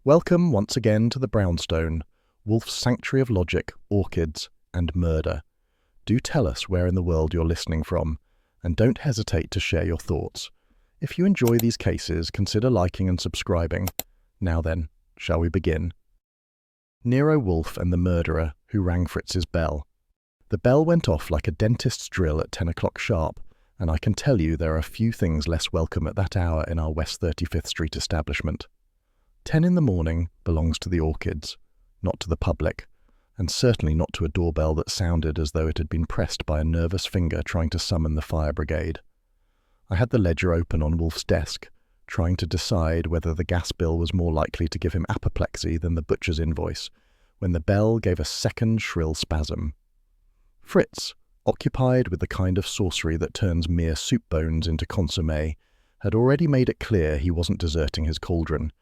Welcome once again to the Brownstone, Wolfe's sanctuary of logic, orchids, and murder. Do tell us where in the world you're listening from, and don't hesitate to share your thoughts. If you enjoy these cases, consider liking and subscribing. Now then, shall we begin? Nero Wolfe and the murderer who rang Fritz's bell. The bell went off like a dentist's drill at 10 o'clock sharp, and I can tell you there are few things less welcome at that hour in our West 35th Street establishment. 10 in the morning belongs to the orchids, not to the public, and certainly not to a doorbell that sounded as though it had been pressed by a nervous finger trying to summon the fire brigade. I had the ledger open on Wolfe's desk, trying to decide whether the gas bill was more likely to give him apoplexy than the butcher's invoice, when the bell gave a second shrill spasm. Fritz, occupied with the kind of sorcery that turns mere soup bones into consommé, had already made it clear he wasn't deserting his cauldron,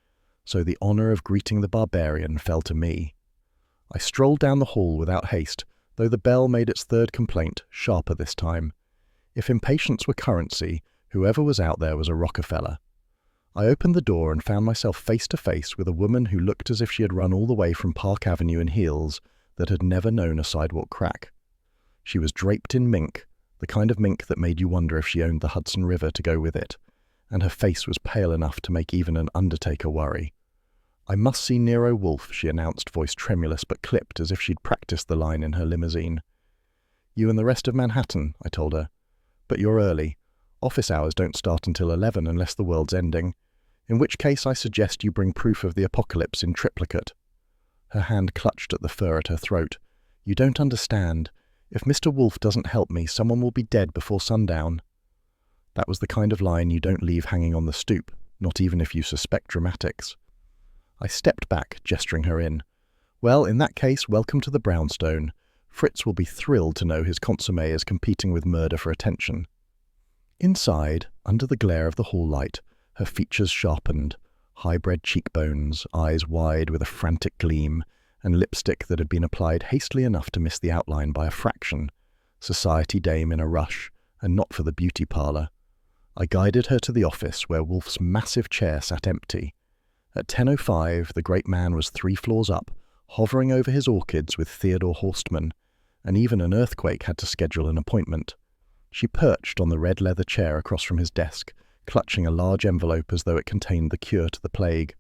so the honour of greeting the barbarian fell to me. I strolled down the hall without haste, though the bell made its third complaint, sharper this time. If impatience were currency, whoever was out there was a Rockefeller. I opened the door and found myself face to face with a woman who looked as if she had run all the way from Park Avenue in heels that had never known a sidewalk crack. She was draped in mink, the kind of mink that made you wonder if she owned the Hudson River to go with it, and her face was pale enough to make even an undertaker worry. "I must see Nero Wolfe," she announced, voice tremulous but clipped as if she'd practiced the line in her limousine. "You and the rest of Manhattan," I told her. "But you're early. Office hours don't start until 11 unless the world's ending, in which case I suggest you bring proof of the apocalypse in triplicate." Her hand clutched at the fur at her throat. "You don't understand. If Mr. Wolfe doesn't help me, someone will be dead before sundown." That was the kind of line you don't leave hanging on the stoop, not even if you suspect dramatics. I stepped back, gesturing her in. "Well, in that case, welcome to the Brownstone. Fritz will be thrilled to know his consommé is competing with murder for attention." Inside, under the glare of the hall light, her features sharpened, high-bred cheekbones, eyes wide with a frantic gleam, and lipstick that had been applied hastily enough to miss the outline by a fraction. Society dame in a rush, and not for the beauty parlour. I guided her to the office where Wolfe's massive chair sat empty. At 10:05, the great man was 3 floors up, hovering over his orchids with Theodore Horstmann, and even an earthquake had to schedule an appointment. She perched on the red leather chair across from his desk, clutching a large envelope as though it contained the cure to the plague.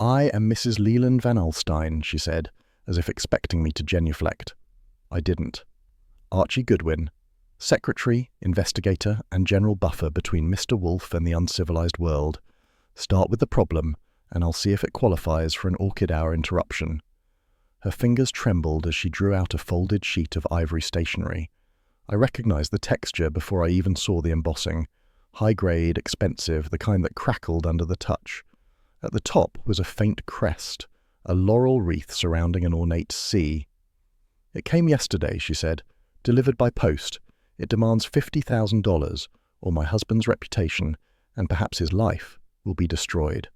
"I am Mrs. Leland Van Alstyne," she said, as if expecting me to genuflect. I didn't. Archie Goodwin, secretary, investigator, and general buffer between Mr. Wolfe and the uncivilized world. Start with the problem, and I'll see if it qualifies for an orchid hour interruption. Her fingers trembled as she drew out a folded sheet of ivory stationery. I recognized the texture before I even saw the embossing. High-grade, expensive, the kind that crackled under the touch. At the top was a faint crest, a laurel wreath surrounding an ornate C. "It came yesterday," she said, "delivered by post. It demands $50,000, or my husband's reputation, and perhaps his life, will be destroyed.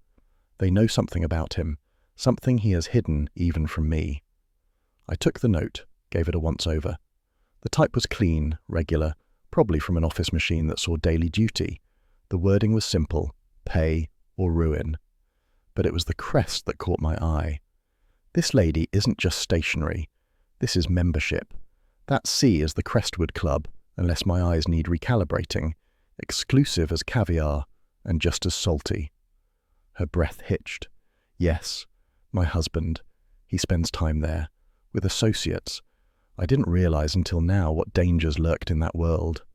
They know something about him, something he has hidden even from me." I took the note, gave it a once-over. The type was clean, regular, probably from an office machine that saw daily duty. The wording was simple: pay or ruin. But it was the crest that caught my eye. This lady isn't just stationery. This is membership. That C is the Crestwood Club, unless my eyes need recalibrating, exclusive as caviar, and just as salty. Her breath hitched. Yes, my husband. He spends time there, with associates. I didn't realize until now what dangers lurked in that world.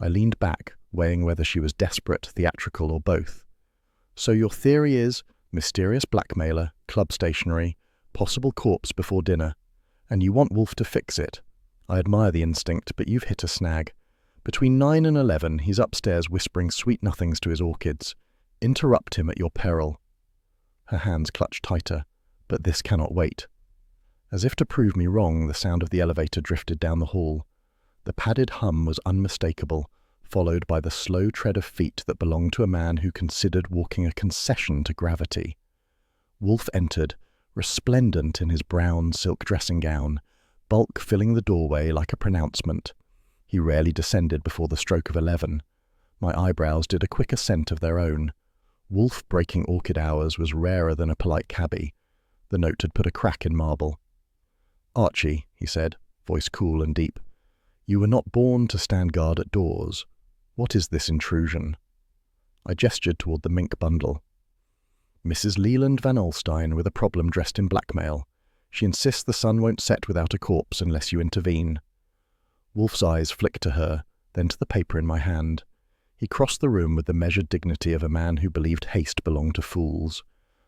I leaned back, weighing whether she was desperate, theatrical, or both. "So your theory is mysterious blackmailer, club stationery, possible corpse before dinner, and you want Wolfe to fix it. I admire the instinct, but you've hit a snag. Between 9 and 11, he's upstairs whispering sweet nothings to his orchids. Interrupt him at your peril." Her hands clutched tighter, but this cannot wait. As if to prove me wrong, the sound of the elevator drifted down the hall. The padded hum was unmistakable, followed by the slow tread of feet that belonged to a man who considered walking a concession to gravity. Wolfe entered, resplendent in his brown silk dressing gown, bulk filling the doorway like a pronouncement. He rarely descended before the stroke of 11. My eyebrows did a quick ascent of their own. Wolfe breaking orchid hours was rarer than a polite cabbie. The note had put a crack in marble. "Archie," he said, voice cool and deep, "you were not born to stand guard at doors. What is this intrusion?" I gestured toward the mink bundle. "Mrs. Leland Van Alstyne with a problem dressed in blackmail. She insists the sun won't set without a corpse unless you intervene." Wolfe's eyes flicked to her, then to the paper in my hand. He crossed the room with the measured dignity of a man who believed haste belonged to fools.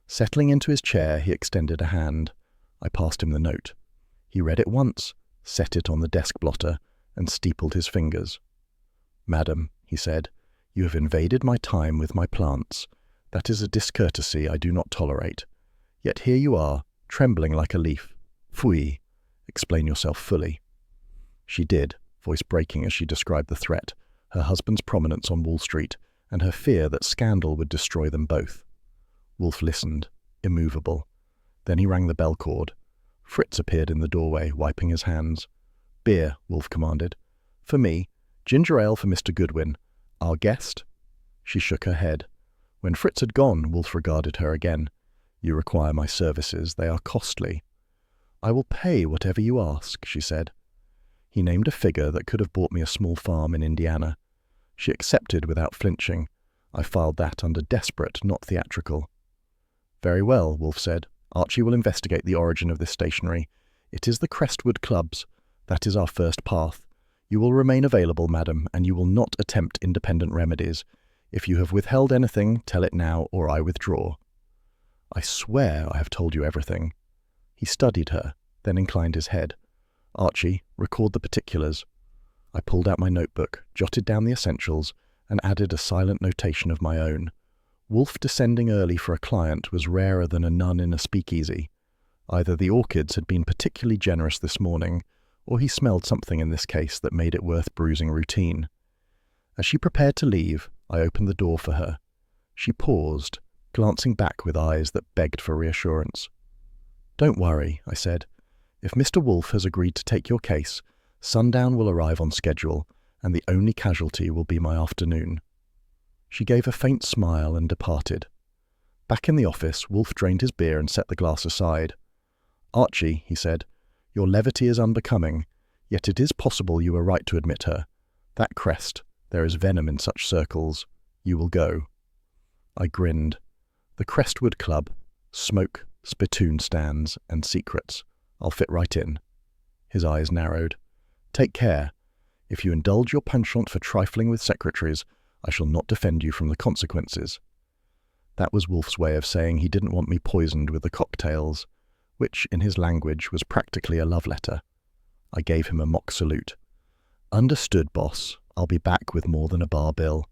Settling into his chair, he extended a hand. I passed him the note. He read it once, set it on the desk blotter, and steepled his fingers. "Madam," he said, "you have invaded my time with my plants. That is a discourtesy I do not tolerate. Yet here you are, trembling like a leaf. Pfui! Explain yourself fully." She did, voice breaking as she described the threat, her husband's prominence on Wall Street, and her fear that scandal would destroy them both. Wolfe listened, immovable. Then he rang the bell cord. Fritz appeared in the doorway, wiping his hands. "Beer," Wolfe commanded. "For me. Ginger ale for Mr. Goodwin. Our guest?" She shook her head. When Fritz had gone, Wolfe regarded her again. "You require my services. They are costly." "I will pay whatever you ask," she said. He named a figure that could have bought me a small farm in Indiana. She accepted without flinching. I filed that under desperate, not theatrical. "Very well," Wolfe said. "Archie will investigate the origin of this stationery. It is the Crestwood Club's. That is our first path. You will remain available, madam, and you will not attempt independent remedies. If you have withheld anything, tell it now, or I withdraw." "I swear I have told you everything." He studied her, then inclined his head. "Archie, record the particulars." I pulled out my notebook, jotted down the essentials, and added a silent notation of my own. Wolfe descending early for a client was rarer than a nun in a speakeasy. Either the orchids had been particularly generous this morning, or he smelled something in this case that made it worth bruising routine. As she prepared to leave, I opened the door for her. She paused, glancing back with eyes that begged for reassurance. "Don't worry," I said. "If Mr. Wolfe has agreed to take your case, sundown will arrive on schedule, and the only casualty will be my afternoon." She gave a faint smile and departed. Back in the office, Wolfe drained his beer and set the glass aside. "Archie," he said, "your levity is unbecoming, yet it is possible you were right to admit her. That crest, there is venom in such circles. You will go." I grinned. The Crestwood Club, smoke, spittoon stands, and secrets. I'll fit right in. His eyes narrowed. "Take care. If you indulge your penchant for trifling with secretaries, I shall not defend you from the consequences." That was Wolfe's way of saying he didn't want me poisoned with the cocktails, which, in his language, was practically a love letter. I gave him a mock salute. "Understood, boss. I'll be back with more than a bar bill."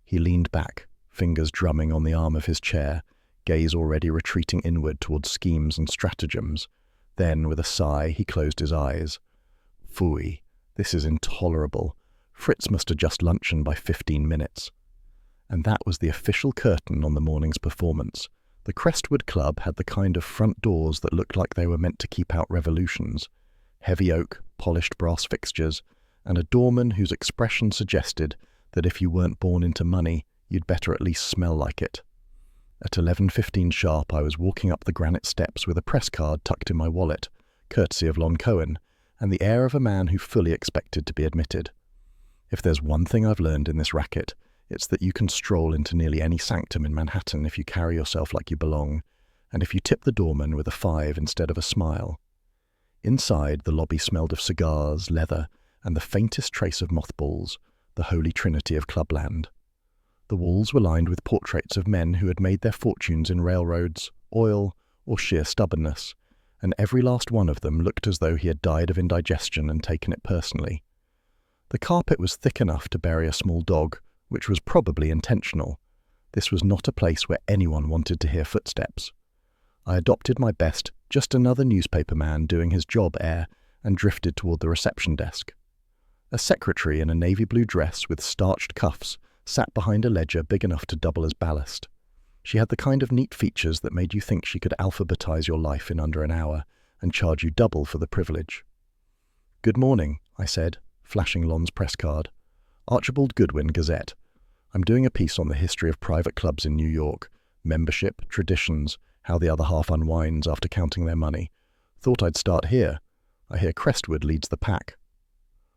He leaned back, fingers drumming on the arm of his chair, gaze already retreating inward towards schemes and stratagems. Then, with a sigh, he closed his eyes. "Phooey, this is intolerable. Fritz must adjust luncheon by 15 minutes. And that was the official curtain on the morning's performance. The Crestwood Club had the kind of front doors that looked like they were meant to keep out revolutions. Heavy oak, polished brass fixtures, and a doorman whose expression suggested that if you weren't born into money, you'd better at least smell like it. At 11:15 sharp, I was walking up the granite steps with a press card tucked in my wallet, courtesy of Lon Cohen, and the air of a man who fully expected to be admitted. If there's one thing I've learned in this racket, it's that you can stroll into nearly any sanctum in Manhattan if you carry yourself like you belong, and if you tip the doorman with a 5 instead of a smile. Inside, the lobby smelled of cigars, leather, and the faintest trace of mothballs, the holy trinity of clubland. The walls were lined with portraits of men who had made their fortunes in railroads, oil, or sheer stubbornness, and every last one of them looked as though he had died of indigestion and taken it personally. The carpet was thick enough to bury a small dog, which was probably intentional. This was not a place where anyone wanted to hear footsteps. I adopted my best, just another newspaper man doing his job air, and drifted toward the reception desk. A secretary in a navy blue dress with starched cuffs sat behind a ledger big enough to double as ballast. She had the kind of neat features that made you think she could alphabetize your life in under an hour and charge you double for the privilege. "Good morning," I said, flashing Lon's press card. "Archibald Goodwin, Gazette. I'm doing a piece on the history of private clubs in New York, membership, traditions, how the other half unwinds after counting their money. Thought I'd start here. I hear Crestwood leads the pack.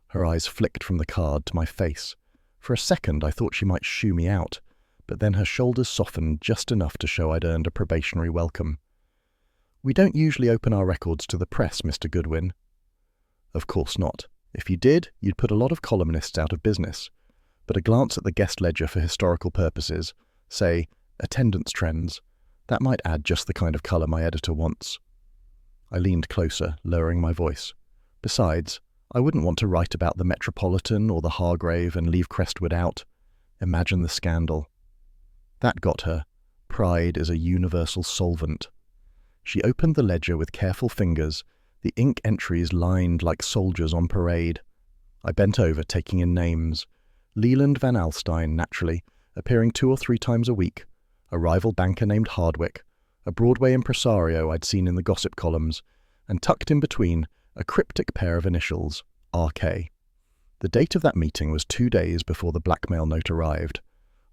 Her eyes flicked from the card to my face. For a second I thought she might shoo me out, but then her shoulders softened just enough to show I'd earned a probationary welcome. "We don't usually open our records to the press, Mr. Goodwin." "Of course not. If you did, you'd put a lot of columnists out of business. But a glance at the guest ledger for historical purposes, say, attendance trends, that might add just the kind of colour my editor wants." I leaned closer, lowering my voice. "Besides, I wouldn't want to write about the Metropolitan or the Hargrave and leave Crestwood out. Imagine the scandal." That got her. Pride is a universal solvent. She opened the ledger with careful fingers, the ink entries lined like soldiers on parade. I bent over, taking in names. Leland Van Alstyne, naturally, appearing 2 or 3 times a week, a rival banker named Hardwick, a Broadway impresario I'd seen in the gossip columns, and tucked in between, a cryptic pair of initials, RK. The date of that meeting was 2 days before the blackmail note arrived.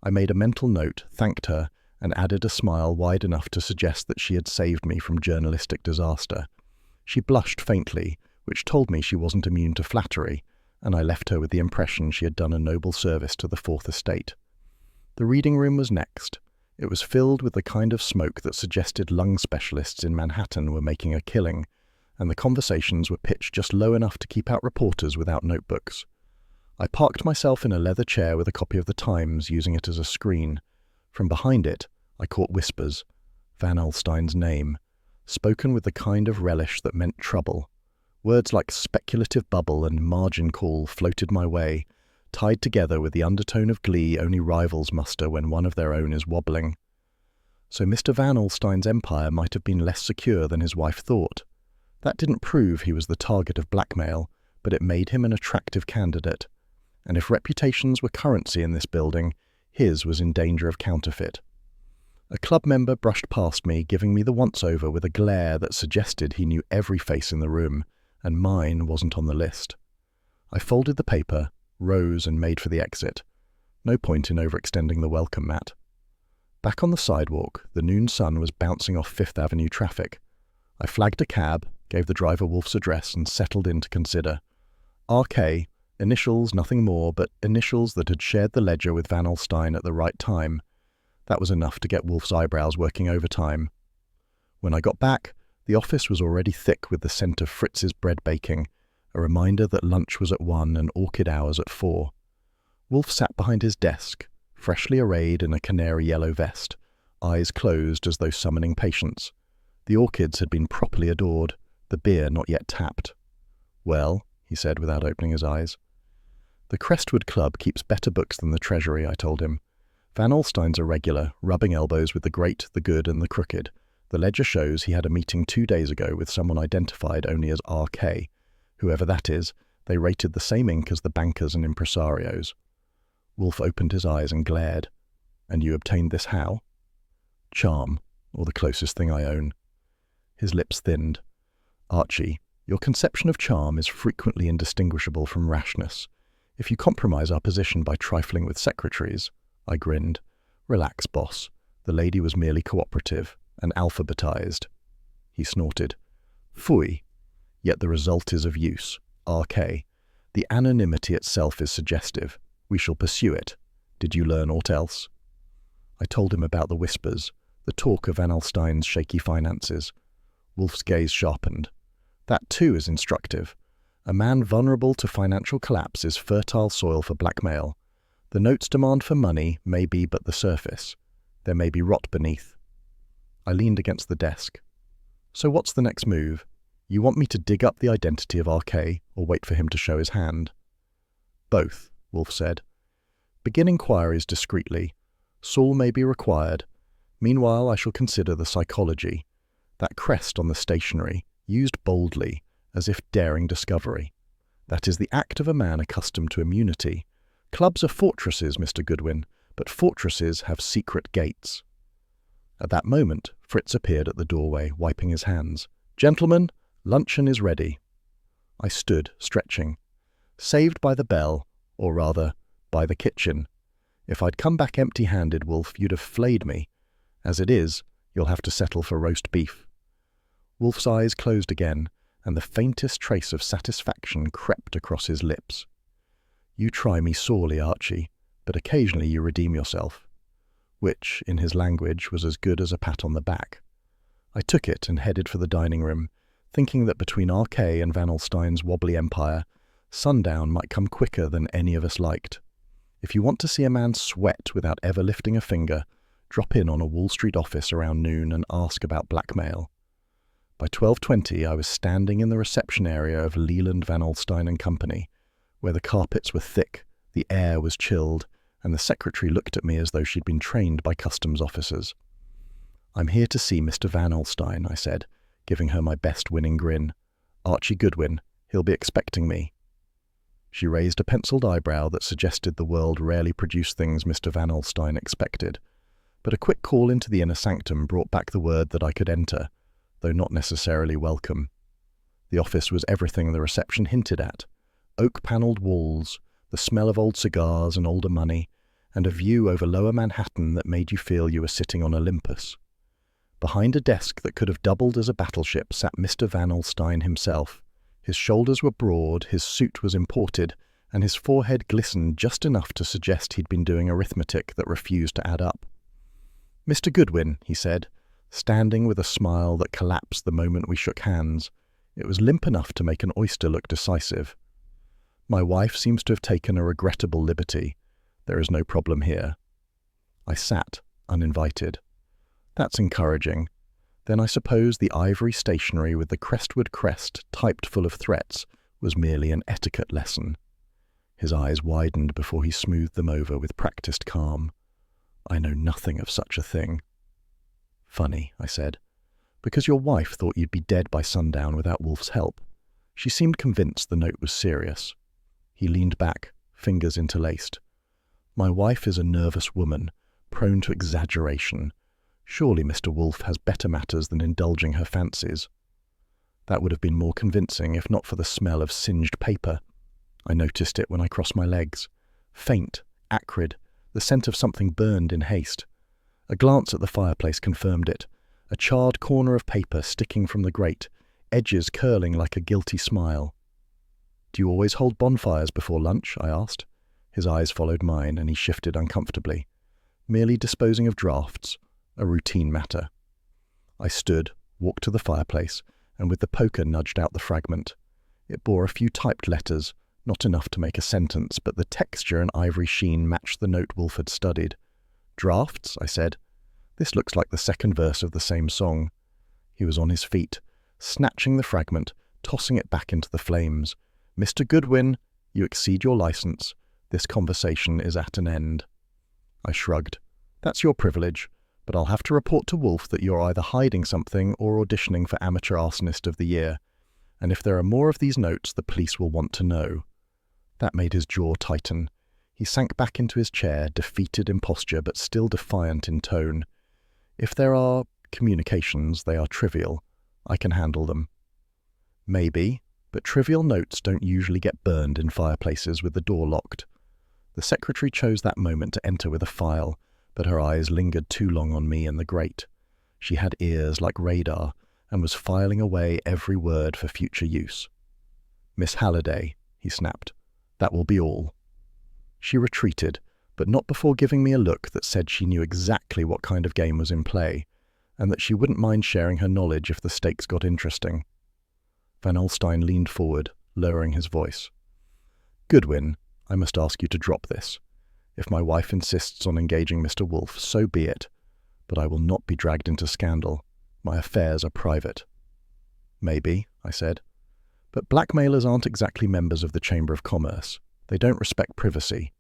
I made a mental note, thanked her, and added a smile wide enough to suggest that she had saved me from journalistic disaster. She blushed faintly, which told me she wasn't immune to flattery, and I left her with the impression she had done a noble service to the Fourth Estate. The reading room was next. It was filled with the kind of smoke that suggested lung specialists in Manhattan were making a killing, and the conversations were pitched just low enough to keep out reporters without notebooks. I parked myself in a leather chair with a copy of the Times, using it as a screen. From behind it, I caught whispers. Van Alstyne's name, spoken with the kind of relish that meant trouble. Words like speculative bubble and margin call floated my way, tied together with the undertone of glee only rivals muster when one of their own is wobbling. So Mr. Van Alstyne's empire might have been less secure than his wife thought. That didn't prove he was the target of blackmail, but it made him an attractive candidate. And if reputations were currency in this building, his was in danger of counterfeit. A club member brushed past me, giving me the once-over with a glare that suggested he knew every face in the room, and mine wasn't on the list. I folded the paper, rose and made for the exit. No point in overextending the welcome mat. Back on the sidewalk, the noon sun was bouncing off Fifth Avenue traffic. I flagged a cab, gave the driver Wolfe's address, and settled in to consider. RK, initials, nothing more, but initials that had shared the ledger with Van Alstyne at the right time. That was enough to get Wolfe's eyebrows working overtime. When I got back, the office was already thick with the scent of Fritz's bread baking, a reminder that lunch was at 1 and orchid hours at 4. Wolfe sat behind his desk, freshly arrayed in a canary yellow vest, eyes closed as though summoning patience. The orchids had been properly adored, the beer not yet tapped. "Well," he said without opening his eyes. "The Crestwood Club keeps better books than the Treasury," I told him. "Van Alstyne's a regular, rubbing elbows with the great, the good and the crooked. The ledger shows he had a meeting 2 days ago with someone identified only as RK. Whoever that is, they rated the same ink as the bankers and impresarios." Wolfe opened his eyes and glared. "And you obtained this how?" "Charm, or the closest thing I own." His lips thinned. "Archie, your conception of charm is frequently indistinguishable from rashness. If you compromise our position by trifling with secretaries—" I grinned. "Relax, boss. The lady was merely cooperative and alphabetized." He snorted. "Phooey. Yet the result is of use. RK. The anonymity itself is suggestive. We shall pursue it. Did you learn aught else?" I told him about the whispers, the talk of Van Alstyne's shaky finances. Wolfe's gaze sharpened. "That too is instructive. A man vulnerable to financial collapse is fertile soil for blackmail. The note's demand for money may be but the surface. There may be rot beneath." I leaned against the desk. "So what's the next move? You want me to dig up the identity of RK, or wait for him to show his hand?" "Both," Wolfe said. "Begin inquiries discreetly. Saul may be required. Meanwhile I shall consider the psychology. That crest on the stationery, used boldly, as if daring discovery. That is the act of a man accustomed to immunity. Clubs are fortresses, Mr. Goodwin, but fortresses have secret gates." At that moment, Fritz appeared at the doorway, wiping his hands. "Gentlemen, luncheon is ready." I stood, stretching. Saved by the bell, or rather, by the kitchen. If I'd come back empty-handed, Wolfe, you'd have flayed me. As it is, you'll have to settle for roast beef." Wolfe's eyes closed again, and the faintest trace of satisfaction crept across his lips. "You try me sorely, Archie, but occasionally you redeem yourself." Which, in his language, was as good as a pat on the back. I took it and headed for the dining room, thinking that between RK and Van Alstyne's wobbly empire, sundown might come quicker than any of us liked. If you want to see a man sweat without ever lifting a finger, drop in on a Wall Street office around noon and ask about blackmail. By 12:20 I was standing in the reception area of Leland Van Alstyne and Company, where the carpets were thick, the air was chilled, and the secretary looked at me as though she'd been trained by customs officers. "I'm here to see Mr. Van Alstyne," I said, giving her my best winning grin. "Archie Goodwin. He'll be expecting me." She raised a penciled eyebrow that suggested the world rarely produced things Mr. Van Alstyne expected, but a quick call into the inner sanctum brought back the word that I could enter, though not necessarily welcome. The office was everything the reception hinted at: oak-panelled walls, the smell of old cigars and older money, and a view over lower Manhattan that made you feel you were sitting on Olympus. Behind a desk that could have doubled as a battleship sat Mr. Van Alstyne himself. His shoulders were broad, his suit was imported, and his forehead glistened just enough to suggest he'd been doing arithmetic that refused to add up. "Mr. Goodwin," he said, standing with a smile that collapsed the moment we shook hands. It was limp enough to make an oyster look decisive. "My wife seems to have taken a regrettable liberty. There is no problem here." I sat, uninvited. "That's encouraging. Then I suppose the ivory stationery with the Crestwood crest typed full of threats was merely an etiquette lesson." His eyes widened before he smoothed them over with practiced calm. "I know nothing of such a thing." "Funny," I said. "Because your wife thought you'd be dead by sundown without Wolfe's help. She seemed convinced the note was serious." He leaned back, fingers interlaced. "My wife is a nervous woman, prone to exaggeration. Surely Mr. Wolfe has better matters than indulging her fancies." That would have been more convincing if not for the smell of singed paper. I noticed it when I crossed my legs. Faint, acrid, the scent of something burned in haste. A glance at the fireplace confirmed it. A charred corner of paper sticking from the grate, edges curling like a guilty smile. "Do you always hold bonfires before lunch?" I asked. His eyes followed mine, and he shifted uncomfortably. "Merely disposing of drafts. A routine matter." I stood, walked to the fireplace, and with the poker nudged out the fragment. It bore a few typed letters, not enough to make a sentence, but the texture and ivory sheen matched the note Wolfe had studied. "Drafts?" I said. "This looks like the second verse of the same song." He was on his feet, snatching the fragment, tossing it back into the flames. "Mr. Goodwin, you exceed your license. This conversation is at an end." I shrugged. "That's your privilege, but I'll have to report to Wolfe that you're either hiding something or auditioning for Amateur Arsonist of the Year. And if there are more of these notes, the police will want to know." That made his jaw tighten. He sank back into his chair, defeated in posture but still defiant in tone. "If there are communications, they are trivial. I can handle them." "Maybe, but trivial notes don't usually get burned in fireplaces with the door locked." The secretary chose that moment to enter with a file, but her eyes lingered too long on me and the grate. She had ears like radar, and was filing away every word for future use. "Miss Halliday," he snapped, "that will be all." She retreated, but not before giving me a look that said she knew exactly what kind of game was in play, and that she wouldn't mind sharing her knowledge if the stakes got interesting. Van Alstyne leaned forward, lowering his voice. "Goodwin, I must ask you to drop this. If my wife insists on engaging Mr. Wolfe, so be it, but I will not be dragged into scandal. My affairs are private." "Maybe," I said, "but blackmailers aren't exactly members of the Chamber of Commerce. They don't respect privacy."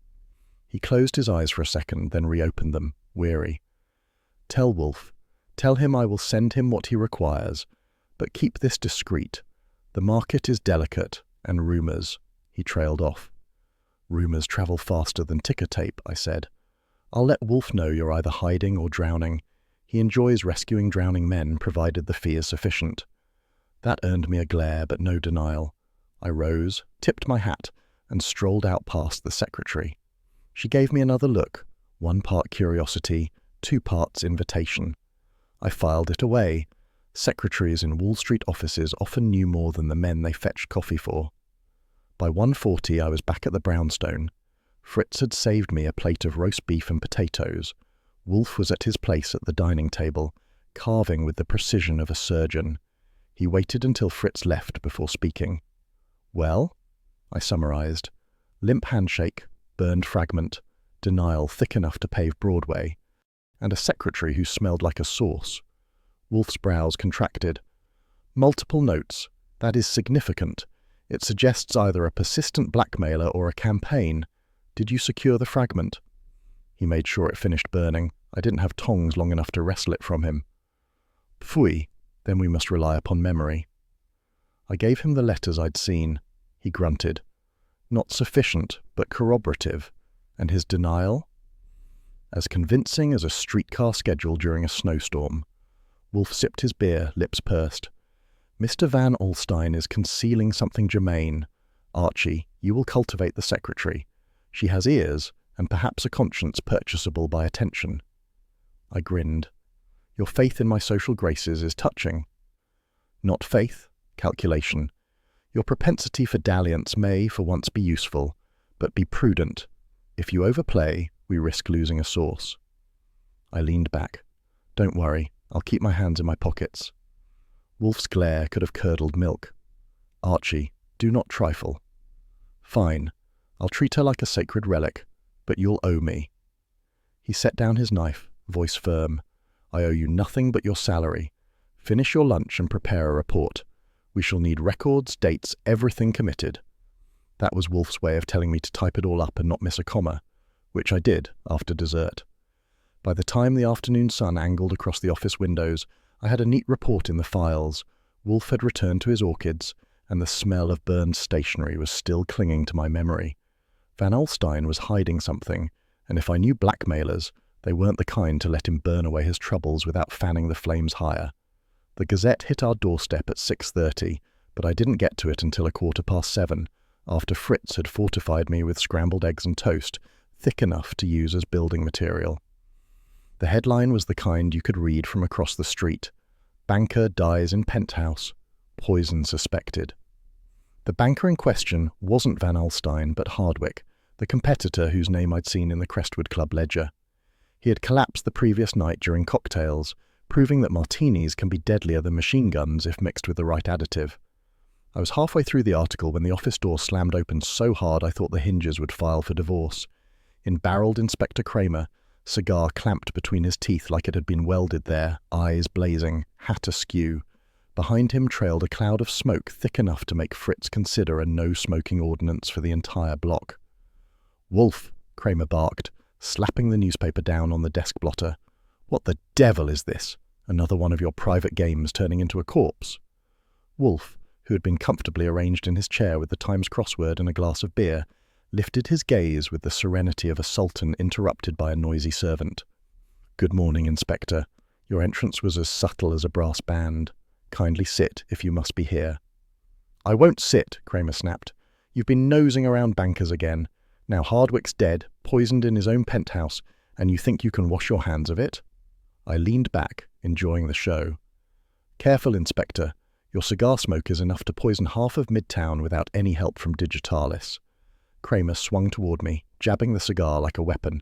He closed his eyes for a second, then reopened them, weary. "Tell Wolfe. Tell him I will send him what he requires, but keep this discreet. The market is delicate, and rumours." He trailed off. "Rumours travel faster than ticker tape," I said. "I'll let Wolfe know you're either hiding or drowning. He enjoys rescuing drowning men, provided the fee is sufficient." That earned me a glare, but no denial. I rose, tipped my hat, and strolled out past the secretary. She gave me another look, 1 part curiosity, 2 parts invitation. I filed it away. Secretaries in Wall Street offices often knew more than the men they fetched coffee for. By 1:40 I was back at the brownstone. Fritz had saved me a plate of roast beef and potatoes. Wolfe was at his place at the dining table, carving with the precision of a surgeon. He waited until Fritz left before speaking. "Well?" I summarized. Limp handshake, burned fragment, denial thick enough to pave Broadway, and a secretary who smelled like a sauce. Wolfe's brows contracted. "Multiple notes. That is significant. It suggests either a persistent blackmailer or a campaign. Did you secure the fragment?" He made sure it finished burning. I didn't have tongs long enough to wrestle it from him. "Pfui, then we must rely upon memory." I gave him the letters I'd seen. He grunted. Not sufficient, but corroborative. And his denial? As convincing as a streetcar schedule during a snowstorm. Wolfe sipped his beer, lips pursed. "Mr. Van Alstyne is concealing something germane. Archie, you will cultivate the secretary. She has ears, and perhaps a conscience purchasable by attention." I grinned. "Your faith in my social graces is touching." "Not faith, calculation. Your propensity for dalliance may, for once, be useful, but be prudent. If you overplay, we risk losing a source." I leaned back. "Don't worry, I'll keep my hands in my pockets." Wolfe's glare could have curdled milk. "Archie, do not trifle." "Fine. I'll treat her like a sacred relic, but you'll owe me." He set down his knife, voice firm. "I owe you nothing but your salary. Finish your lunch and prepare a report. We shall need records, dates, everything committed." That was Wolfe's way of telling me to type it all up and not miss a comma, which I did after dessert. By the time the afternoon sun angled across the office windows, I had a neat report in the files. Wolfe had returned to his orchids, and the smell of burned stationery was still clinging to my memory. Van Alstyne was hiding something, and if I knew blackmailers, they weren't the kind to let him burn away his troubles without fanning the flames higher. The Gazette hit our doorstep at 6:30, but I didn't get to it until 7:15, after Fritz had fortified me with scrambled eggs and toast, thick enough to use as building material. The headline was the kind you could read from across the street. "Banker dies in penthouse. Poison suspected." The banker in question wasn't Van Alstyne, but Hardwick, the competitor whose name I'd seen in the Crestwood Club ledger. He had collapsed the previous night during cocktails, proving that martinis can be deadlier than machine guns if mixed with the right additive. I was halfway through the article when the office door slammed open so hard I thought the hinges would file for divorce. In barreled Inspector Kramer, cigar clamped between his teeth like it had been welded there, eyes blazing, hat askew. Behind him trailed a cloud of smoke thick enough to make Fritz consider a no-smoking ordinance for the entire block. "Wolfe," Kramer barked, slapping the newspaper down on the desk blotter. "What the devil is this? Another one of your private games turning into a corpse?" Wolfe, who had been comfortably arranged in his chair with the Times crossword and a glass of beer, lifted his gaze with the serenity of a sultan interrupted by a noisy servant. "Good morning, Inspector. Your entrance was as subtle as a brass band. Kindly sit, if you must be here." "I won't sit," Kramer snapped. "You've been nosing around bankers again. Now Hardwick's dead, poisoned in his own penthouse, and you think you can wash your hands of it?" I leaned back, enjoying the show. "Careful, Inspector. Your cigar smoke is enough to poison half of Midtown without any help from Digitalis." Kramer swung toward me, jabbing the cigar like a weapon.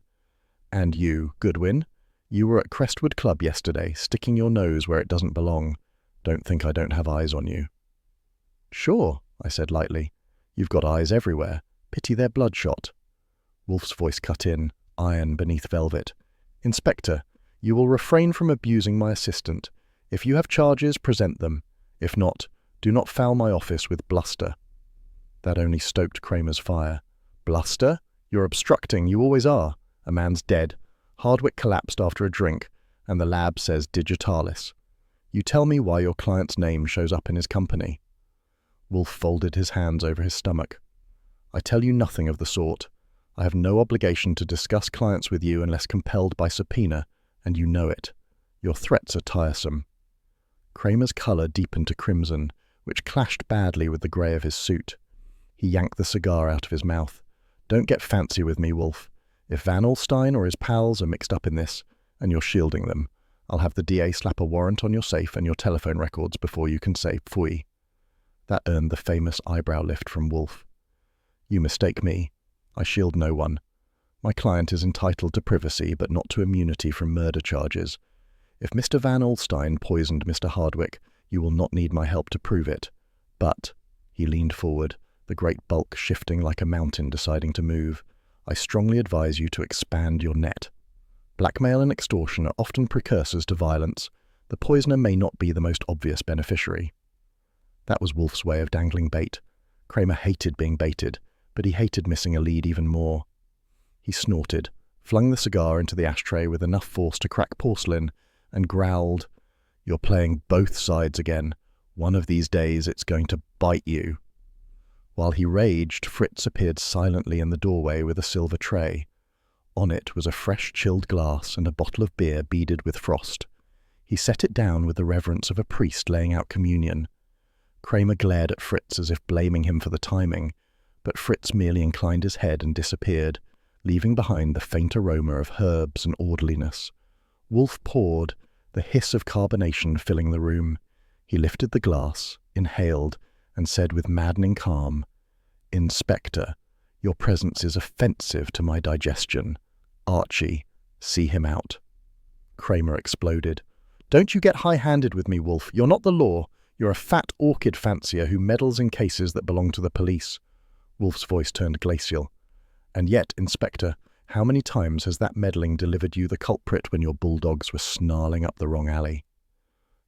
"And you, Goodwin? You were at Crestwood Club yesterday, sticking your nose where it doesn't belong. Don't think I don't have eyes on you." "Sure," I said lightly. "You've got eyes everywhere. Pity they're bloodshot." Wolfe's voice cut in, iron beneath velvet. "Inspector, you will refrain from abusing my assistant. If you have charges, present them. If not, do not foul my office with bluster." That only stoked Kramer's fire. "Bluster? You're obstructing, you always are. A man's dead. Hardwick collapsed after a drink, and the lab says Digitalis. You tell me why your client's name shows up in his company." Wolfe folded his hands over his stomach. "I tell you nothing of the sort. I have no obligation to discuss clients with you unless compelled by subpoena, and you know it. Your threats are tiresome." Kramer's colour deepened to crimson, which clashed badly with the grey of his suit. He yanked the cigar out of his mouth. "Don't get fancy with me, Wolfe. If Van Alstyne or his pals are mixed up in this, and you're shielding them, I'll have the DA slap a warrant on your safe and your telephone records before you can say pfui. That earned the famous eyebrow lift from Wolfe. You mistake me. I shield no one. My client is entitled to privacy, but not to immunity from murder charges. If Mr. Van Alstyne poisoned Mr. Hardwick, you will not need my help to prove it. But, he leaned forward, the great bulk shifting like a mountain deciding to move, I strongly advise you to expand your net. Blackmail and extortion are often precursors to violence. The poisoner may not be the most obvious beneficiary. That was Wolfe's way of dangling bait. Kramer hated being baited, but he hated missing a lead even more. He snorted, flung the cigar into the ashtray with enough force to crack porcelain, and growled, "You're playing both sides again. One of these days it's going to bite you." While he raged, Fritz appeared silently in the doorway with a silver tray. On it was a fresh chilled glass and a bottle of beer beaded with frost. He set it down with the reverence of a priest laying out communion. Kramer glared at Fritz as if blaming him for the timing, but Fritz merely inclined his head and disappeared, leaving behind the faint aroma of herbs and orderliness. Wolfe poured, the hiss of carbonation filling the room. He lifted the glass, inhaled, and said with maddening calm, "Inspector, your presence is offensive to my digestion. Archie, see him out." Kramer exploded. "Don't you get high-handed with me, Wolfe. You're not the law. You're a fat orchid fancier who meddles in cases that belong to the police." Wolfe's voice turned glacial. "And yet, Inspector, how many times has that meddling delivered you the culprit when your bulldogs were snarling up the wrong alley?"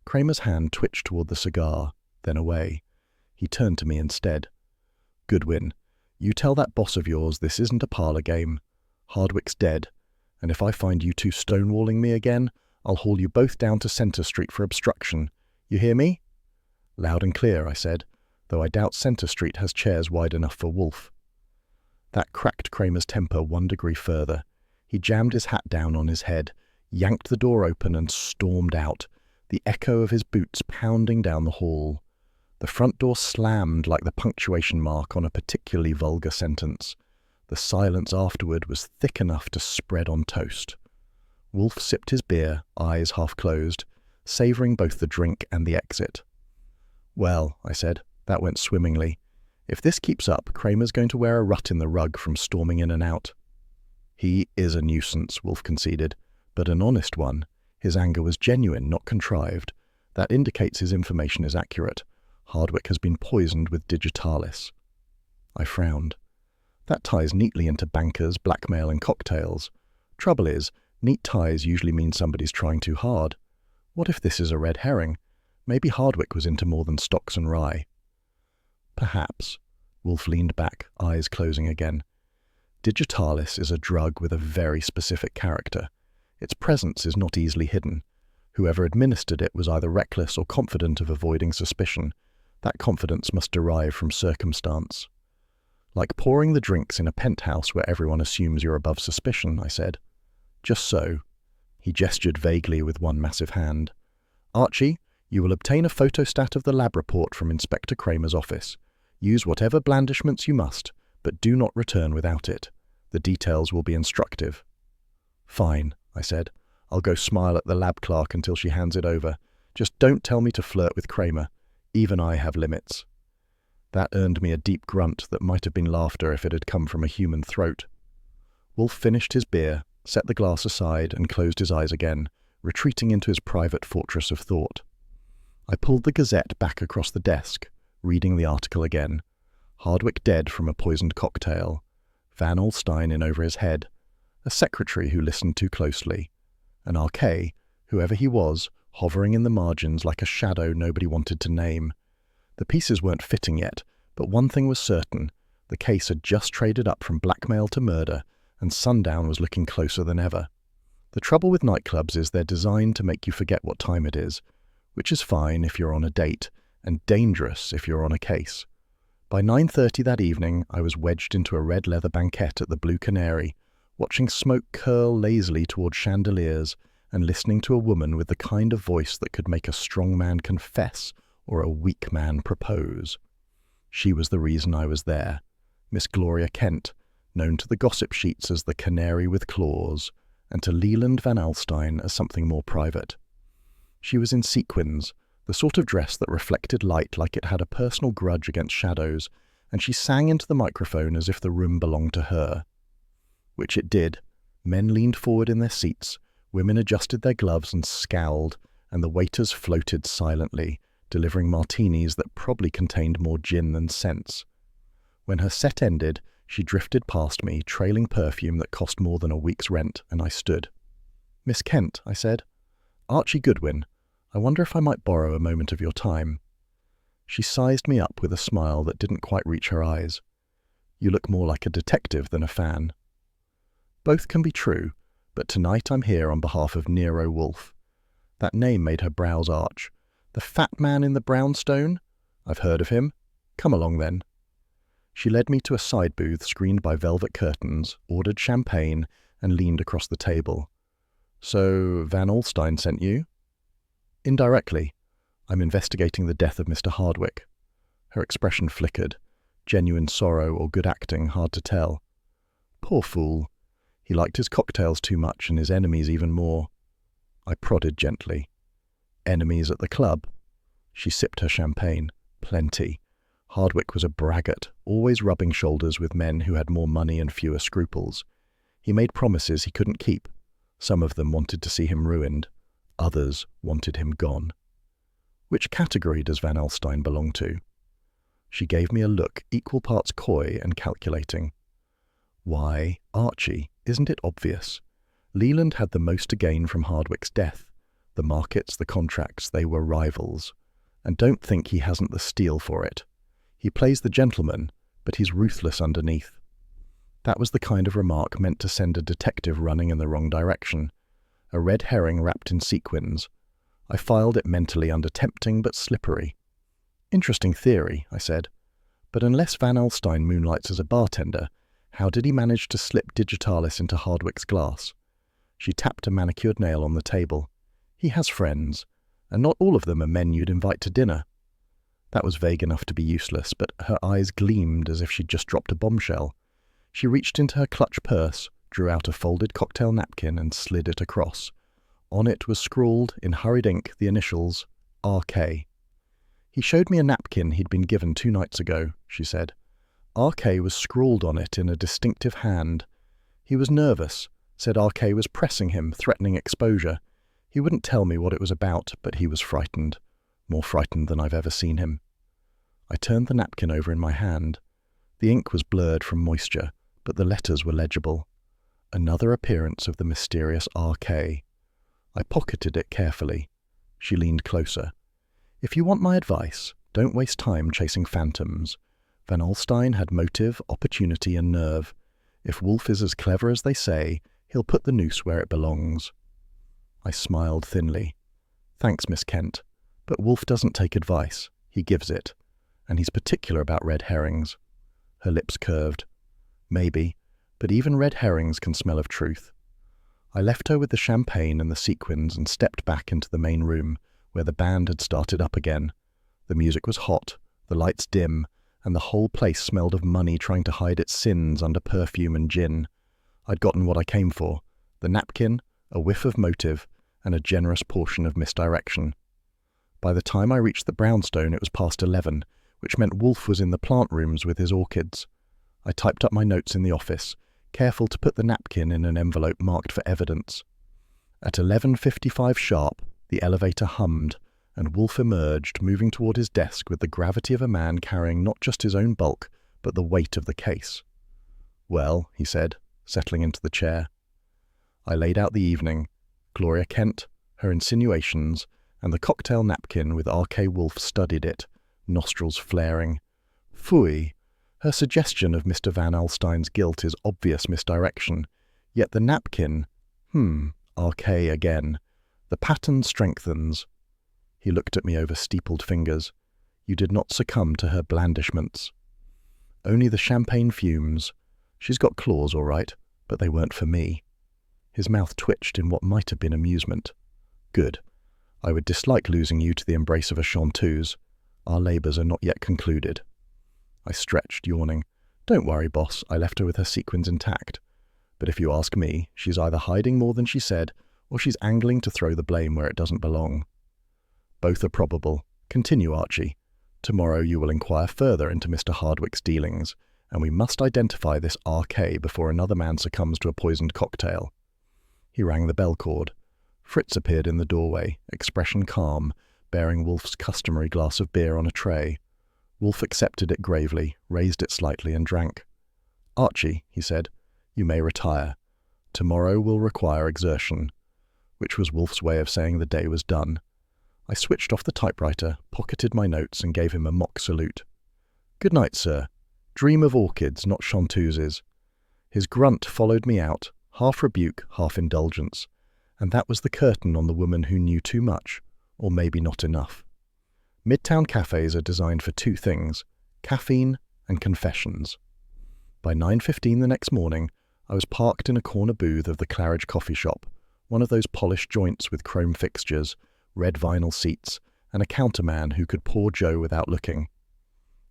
Kramer's hand twitched toward the cigar, then away. He turned to me instead. "Goodwin, you tell that boss of yours this isn't a parlor game. Hardwick's dead, and if I find you two stonewalling me again, I'll haul you both down to Center Street for obstruction. You hear me?" "Loud and clear," I said, though I doubt Center Street has chairs wide enough for Wolfe. That cracked Kramer's temper 1 degree further. He jammed his hat down on his head, yanked the door open and stormed out, the echo of his boots pounding down the hall. The front door slammed like the punctuation mark on a particularly vulgar sentence. The silence afterward was thick enough to spread on toast. Wolfe sipped his beer, eyes half closed, savouring both the drink and the exit. "Well," I said, "that went swimmingly. If this keeps up, Kramer's going to wear a rut in the rug from storming in and out." "He is a nuisance," Wolfe conceded, "but an honest one. His anger was genuine, not contrived. That indicates his information is accurate. Hardwick has been poisoned with digitalis." I frowned. That ties neatly into bankers, blackmail, and cocktails. Trouble is, neat ties usually mean somebody's trying too hard. What if this is a red herring? Maybe Hardwick was into more than stocks and rye. "Perhaps." Wolfe leaned back, eyes closing again. "Digitalis is a drug with a very specific character. Its presence is not easily hidden. Whoever administered it was either reckless or confident of avoiding suspicion. That confidence must derive from circumstance." "Like pouring the drinks in a penthouse where everyone assumes you're above suspicion," I said. "Just so." He gestured vaguely with one massive hand. "Archie, you will obtain a photostat of the lab report from Inspector Kramer's office. Use whatever blandishments you must, but do not return without it. The details will be instructive." "Fine," I said. "I'll go smile at the lab clerk until she hands it over. Just don't tell me to flirt with Kramer. Even I have limits." That earned me a deep grunt that might have been laughter if it had come from a human throat. Wolfe finished his beer, set the glass aside, and closed his eyes again, retreating into his private fortress of thought. I pulled the Gazette back across the desk, reading the article again. Hardwick dead from a poisoned cocktail. Van Alstyne in over his head. A secretary who listened too closely. An RK, whoever he was, hovering in the margins like a shadow nobody wanted to name. The pieces weren't fitting yet, but one thing was certain. The case had just traded up from blackmail to murder, and sundown was looking closer than ever. The trouble with nightclubs is they're designed to make you forget what time it is, which is fine if you're on a date, and dangerous if you're on a case. By 9:30 that evening, I was wedged into a red leather banquette at the Blue Canary, watching smoke curl lazily toward chandeliers and listening to a woman with the kind of voice that could make a strong man confess or a weak man propose. She was the reason I was there. Miss Gloria Kent, known to the gossip sheets as the Canary with Claws, and to Leland Van Alstyne as something more private. She was in sequins, the sort of dress that reflected light like it had a personal grudge against shadows, and she sang into the microphone as if the room belonged to her. Which it did. Men leaned forward in their seats, women adjusted their gloves and scowled, and the waiters floated silently, delivering martinis that probably contained more gin than sense. When her set ended, she drifted past me, trailing perfume that cost more than a week's rent, and I stood. "Miss Kent," I said. "Archie Goodwin. I wonder if I might borrow a moment of your time." She sized me up with a smile that didn't quite reach her eyes. "You look more like a detective than a fan." "Both can be true, but tonight I'm here on behalf of Nero Wolfe." That name made her brows arch. "The fat man in the brownstone? I've heard of him. Come along then." She led me to a side booth screened by velvet curtains, ordered champagne, and leaned across the table. "So Van Alstyne sent you?" "Indirectly. I'm investigating the death of Mr. Hardwick." Her expression flickered. Genuine sorrow or good acting, hard to tell. "Poor fool. He liked his cocktails too much and his enemies even more." I prodded gently. "Enemies at the club?" She sipped her champagne. "Plenty. Hardwick was a braggart, always rubbing shoulders with men who had more money and fewer scruples. He made promises he couldn't keep. Some of them wanted to see him ruined. Others wanted him gone." "Which category does Van Alstyne belong to?" She gave me a look, equal parts coy and calculating. "Why, Archie, isn't it obvious? Leland had the most to gain from Hardwick's death. The markets, the contracts, they were rivals. And don't think he hasn't the steel for it. He plays the gentleman, but he's ruthless underneath." That was the kind of remark meant to send a detective running in the wrong direction. A red herring wrapped in sequins. I filed it mentally under tempting but slippery. "Interesting theory," I said. "But unless Van Alstyne moonlights as a bartender, how did he manage to slip digitalis into Hardwick's glass?" She tapped a manicured nail on the table. "He has friends, and not all of them are men you'd invite to dinner." That was vague enough to be useless, but her eyes gleamed as if she'd just dropped a bombshell. She reached into her clutch purse, drew out a folded cocktail napkin and slid it across. On it was scrawled, in hurried ink, the initials R.K. "He showed me a napkin he'd been given 2 nights ago," she said. "R.K. was scrawled on it in a distinctive hand. He was nervous, said R.K. was pressing him, threatening exposure. He wouldn't tell me what it was about, but he was frightened. More frightened than I've ever seen him." I turned the napkin over in my hand. The ink was blurred from moisture, but the letters were legible. Another appearance of the mysterious R.K. I pocketed it carefully. She leaned closer. "If you want my advice, don't waste time chasing phantoms. Van Alstyne had motive, opportunity, and nerve. If Wolfe is as clever as they say, he'll put the noose where it belongs." I smiled thinly. "Thanks, Miss Kent. But Wolfe doesn't take advice. He gives it. And he's particular about red herrings." Her lips curved. "Maybe, but even red herrings can smell of truth." I left her with the champagne and the sequins and stepped back into the main room, where the band had started up again. The music was hot, the lights dim, and the whole place smelled of money trying to hide its sins under perfume and gin. I'd gotten what I came for: the napkin, a whiff of motive, and a generous portion of misdirection. By the time I reached the brownstone, it was past 11, which meant Wolfe was in the plant rooms with his orchids. I typed up my notes in the office, careful to put the napkin in an envelope marked for evidence. At 11:55 sharp, the elevator hummed, and Wolfe emerged, moving toward his desk with the gravity of a man carrying not just his own bulk, but the weight of the case. "Well," he said, settling into the chair. I laid out the evening: Gloria Kent, her insinuations, and the cocktail napkin with R.K. Wolfe studied it, nostrils flaring. Phooey! Her suggestion of Mr. Van Alstyne's guilt is obvious misdirection. Yet the napkin... R.K. again. The pattern strengthens. He looked at me over steepled fingers. "You did not succumb to her blandishments." "Only the champagne fumes. She's got claws, all right, but they weren't for me." His mouth twitched in what might have been amusement. "Good. I would dislike losing you to the embrace of a chanteuse. Our labours are not yet concluded." I stretched, yawning. Don't worry, boss, I left her with her sequins intact. But if you ask me, she's either hiding more than she said, or she's angling to throw the blame where it doesn't belong. Both are probable. Continue, Archie. Tomorrow you will inquire further into Mr. Hardwick's dealings, and we must identify this RK before another man succumbs to a poisoned cocktail. He rang the bell cord. Fritz appeared in the doorway, expression calm, bearing Wolfe's customary glass of beer on a tray. Wolfe accepted it gravely, raised it slightly, and drank. "Archie," he said, "you may retire. Tomorrow will require exertion," which was Wolfe's way of saying the day was done. I switched off the typewriter, pocketed my notes, and gave him a mock salute. "Good night, sir. Dream of orchids, not chanteuses." His grunt followed me out, half rebuke, half indulgence, and that was the curtain on the woman who knew too much, or maybe not enough. Midtown cafes are designed for two things: caffeine and confessions. By 9:15 the next morning, I was parked in a corner booth of the Claridge coffee shop, one of those polished joints with chrome fixtures, red vinyl seats, and a counterman who could pour Joe without looking.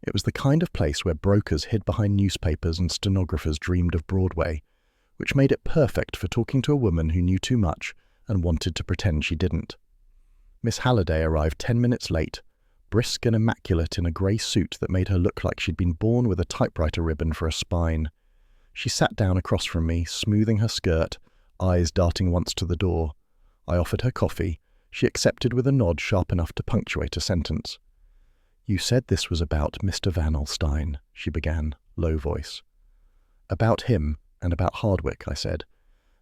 It was the kind of place where brokers hid behind newspapers and stenographers dreamed of Broadway, which made it perfect for talking to a woman who knew too much and wanted to pretend she didn't. Miss Halliday arrived 10 minutes late, brisk and immaculate in a grey suit that made her look like she'd been born with a typewriter ribbon for a spine. She sat down across from me, smoothing her skirt, eyes darting once to the door. I offered her coffee. She accepted with a nod sharp enough to punctuate a sentence. "You said this was about Mr. Van Alstyne," she began, low voice. "About him, and about Hardwick," I said,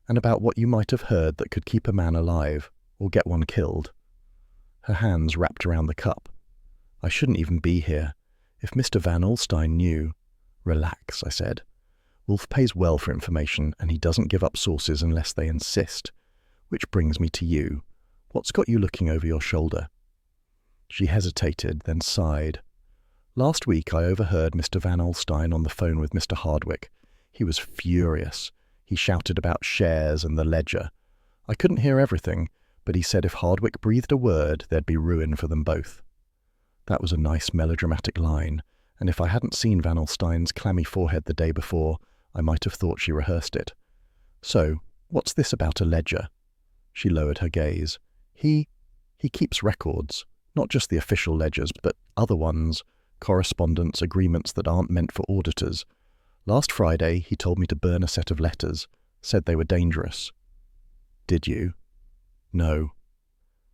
"and about what you might have heard that could keep a man alive, or get one killed." Her hands wrapped around the cup. "I shouldn't even be here. If Mr. Van Alstyne knew—" "Relax," I said. "Wolfe pays well for information, and he doesn't give up sources unless they insist. Which brings me to you. What's got you looking over your shoulder?" She hesitated, then sighed. "Last week I overheard Mr. Van Alstyne on the phone with Mr. Hardwick. He was furious. He shouted about shares and the ledger. I couldn't hear everything, but he said if Hardwick breathed a word, there'd be ruin for them both." That was a nice melodramatic line, and if I hadn't seen Van Alstyne's clammy forehead the day before, I might have thought she rehearsed it. "So, what's this about a ledger?" She lowered her gaze. He keeps records, not just the official ledgers, but other ones, correspondence, agreements that aren't meant for auditors. Last Friday, he told me to burn a set of letters, said they were dangerous." "Did you?" "No."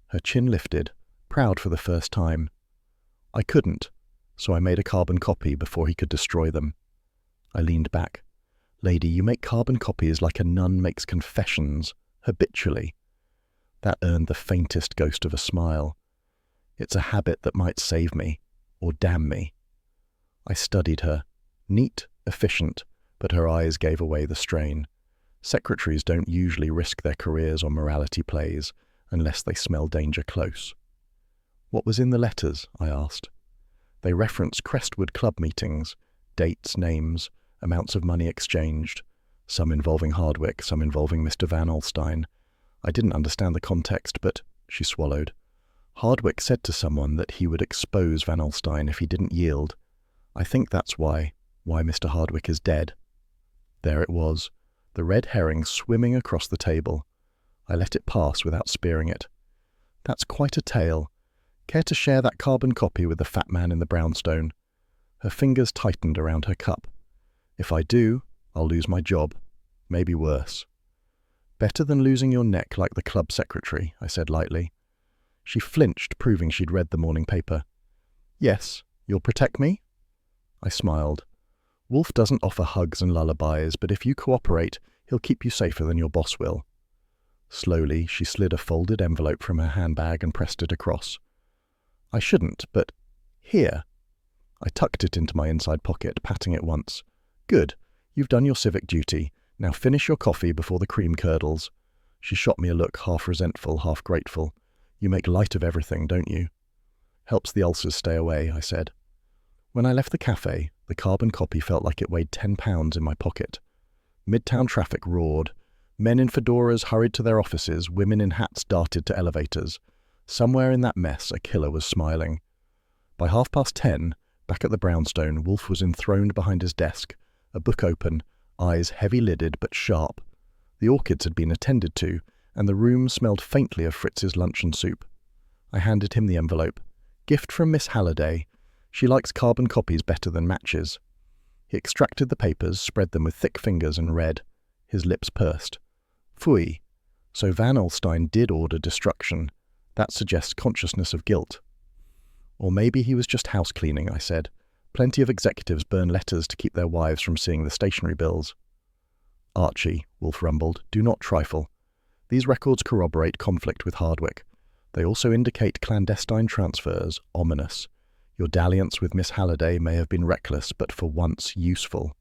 Her chin lifted, proud for the first time. "I couldn't, so I made a carbon copy before he could destroy them." I leaned back. "Lady, you make carbon copies like a nun makes confessions, habitually." That earned the faintest ghost of a smile. "It's a habit that might save me, or damn me." I studied her. Neat, efficient, but her eyes gave away the strain. Secretaries don't usually risk their careers on morality plays, unless they smell danger close. "What was in the letters?" I asked. They reference Crestwood Club meetings, dates, names, amounts of money exchanged, some involving Hardwick, some involving Mr. Van Alstyne. I didn't understand the context, but she swallowed. "Hardwick said to someone that he would expose Van Alstyne if he didn't yield. I think that's why Mr. Hardwick is dead." There it was, the red herring swimming across the table. I let it pass without spearing it. "That's quite a tale. Care to share that carbon copy with the fat man in the brownstone?" Her fingers tightened around her cup. "If I do, I'll lose my job. Maybe worse." "Better than losing your neck like the club secretary," I said lightly. She flinched, proving she'd read the morning paper. "Yes, you'll protect me?" I smiled. "Wolfe doesn't offer hugs and lullabies, but if you cooperate, he'll keep you safer than your boss will." Slowly, she slid a folded envelope from her handbag and pressed it across. "I shouldn't, but here." I tucked it into my inside pocket, patting it once. "Good. You've done your civic duty. Now finish your coffee before the cream curdles." She shot me a look half resentful, half grateful. "You make light of everything, don't you?" "Helps the ulcers stay away," I said. When I left the cafe, the carbon copy felt like it weighed 10 pounds in my pocket. Midtown traffic roared. Men in fedoras hurried to their offices, women in hats darted to elevators. Somewhere in that mess, a killer was smiling. By 10:30, back at the brownstone, Wolfe was enthroned behind his desk, a book open, eyes heavy-lidded but sharp. The orchids had been attended to, and the room smelled faintly of Fritz's luncheon soup. I handed him the envelope. Gift from Miss Halliday. She likes carbon copies better than matches. He extracted the papers, spread them with thick fingers, and read. His lips pursed. Phooey. So Van Alstyne did order destruction. That suggests consciousness of guilt. Or maybe he was just house-cleaning, I said. Plenty of executives burn letters to keep their wives from seeing the stationery bills. Archie, Wolfe rumbled, do not trifle. These records corroborate conflict with Hardwicke. They also indicate clandestine transfers, ominous. Your dalliance with Miss Halliday may have been reckless, but for once useful.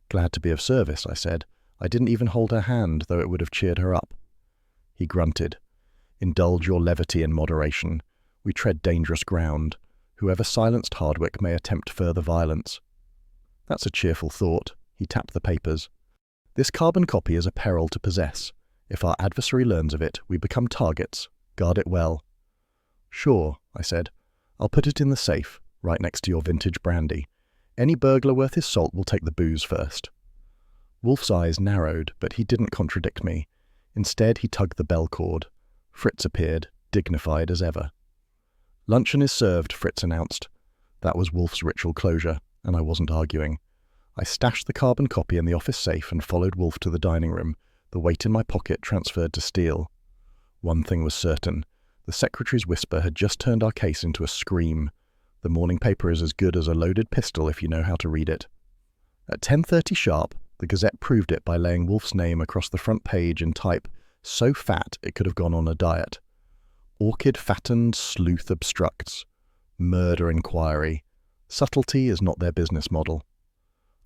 Glad to be of service, I said. I didn't even hold her hand, though it would have cheered her up. He grunted. Indulge your levity in moderation. We tread dangerous ground. Whoever silenced Hardwicke may attempt further violence. That's a cheerful thought. He tapped the papers. This carbon copy is a peril to possess. If our adversary learns of it, we become targets. Guard it well. Sure, I said. I'll put it in the safe, right next to your vintage brandy. Any burglar worth his salt will take the booze first. Wolfe's eyes narrowed, but he didn't contradict me. Instead, he tugged the bell cord. Fritz appeared, dignified as ever. Luncheon is served, Fritz announced. That was Wolfe's ritual closure, and I wasn't arguing. I stashed the carbon copy in the office safe and followed Wolfe to the dining room, the weight in my pocket transferred to steel. One thing was certain. The secretary's whisper had just turned our case into a scream. The morning paper is as good as a loaded pistol if you know how to read it. At 10:30 sharp, the Gazette proved it by laying Wolfe's name across the front page in type so fat it could have gone on a diet. Orchid fattened sleuth obstructs. Murder inquiry. Subtlety is not their business model.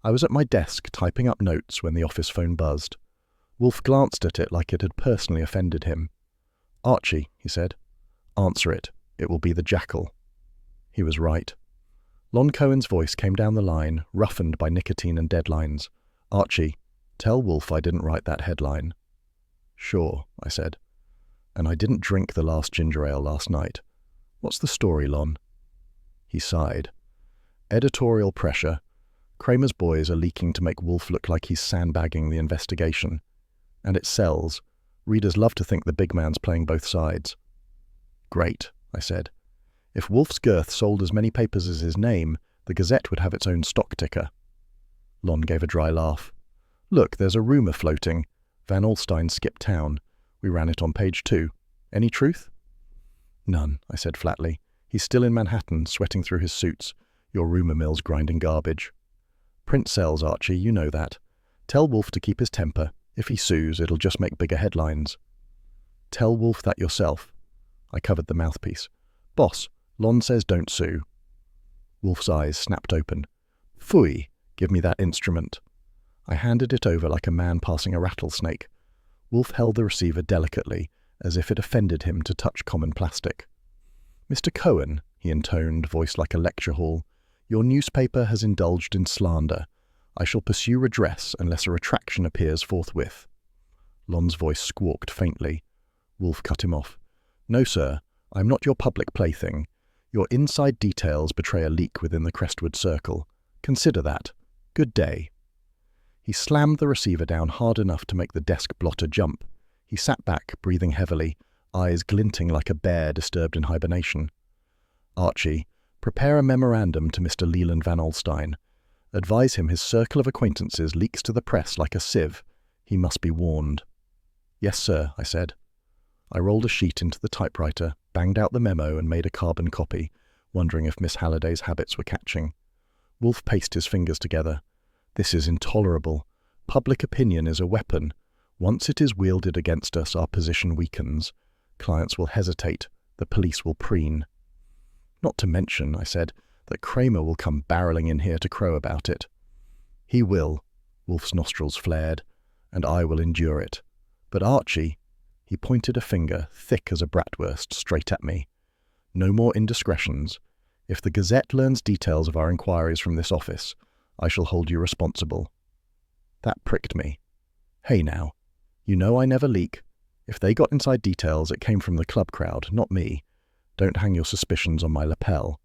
I was at my desk typing up notes when the office phone buzzed. Wolfe glanced at it like it had personally offended him. Archie, he said. Answer it. It will be the jackal. He was right. Lon Cohen's voice came down the line, roughened by nicotine and deadlines. Archie, tell Wolfe I didn't write that headline. Sure, I said. And I didn't drink the last ginger ale last night. What's the story, Lon? He sighed. Editorial pressure. Kramer's boys are leaking to make Wolfe look like he's sandbagging the investigation. And it sells. Readers love to think the big man's playing both sides. Great, I said. If Wolfe's girth sold as many papers as his name, the Gazette would have its own stock ticker. Lon gave a dry laugh. Look, there's a rumour floating. Van Alstyne skipped town. We ran it on page 2. Any truth? None, I said flatly. He's still in Manhattan, sweating through his suits. Your rumour mill's grinding garbage. Print sells, Archie, you know that. Tell Wolfe to keep his temper. If he sues, it'll just make bigger headlines. Tell Wolfe that yourself. I covered the mouthpiece. Boss, Lon says don't sue. Wolfe's eyes snapped open. Phooey, give me that instrument. I handed it over like a man passing a rattlesnake. Wolfe held the receiver delicately, as if it offended him to touch common plastic. Mr. Cohen, he intoned, voice like a lecture hall, your newspaper has indulged in slander. I shall pursue redress unless a retraction appears forthwith. Lon's voice squawked faintly. Wolfe cut him off. No, sir, I'm not your public plaything. Your inside details betray a leak within the Crestwood Circle. Consider that. Good day. He slammed the receiver down hard enough to make the desk blotter jump. He sat back, breathing heavily, eyes glinting like a bear disturbed in hibernation. Archie, prepare a memorandum to Mr. Leland Van Alstyne. Advise him his circle of acquaintances leaks to the press like a sieve. He must be warned. Yes, sir, I said. I rolled a sheet into the typewriter, banged out the memo and made a carbon copy, wondering if Miss Halliday's habits were catching. Wolfe paced his fingers together. This is intolerable. Public opinion is a weapon. Once it is wielded against us, our position weakens. Clients will hesitate. The police will preen. Not to mention, I said, that Kramer will come barreling in here to crow about it. He will, Wolfe's nostrils flared, and I will endure it. But Archie, he pointed a finger, thick as a bratwurst, straight at me. No more indiscretions. If the Gazette learns details of our inquiries from this office, I shall hold you responsible. That pricked me. Hey now, you know I never leak. If they got inside details, it came from the club crowd, not me. Don't hang your suspicions on my lapel.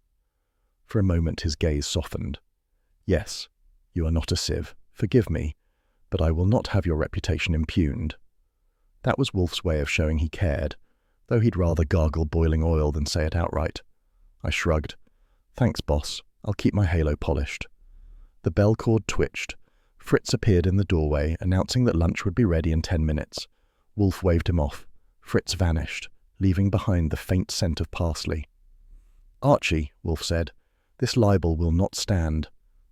For a moment his gaze softened. Yes, You are not a sieve. Forgive me, but I will not have your reputation impugned." That was Wolfe's way of showing he cared, though he'd rather gargle boiling oil than say it outright. I shrugged. "Thanks, boss. I'll keep my halo polished." The bell cord twitched. Fritz appeared in the doorway, announcing that lunch would be ready in 10 minutes. Wolfe waved him off. Fritz vanished, leaving behind the faint scent of parsley. "Archie," Wolfe said, "this libel will not stand.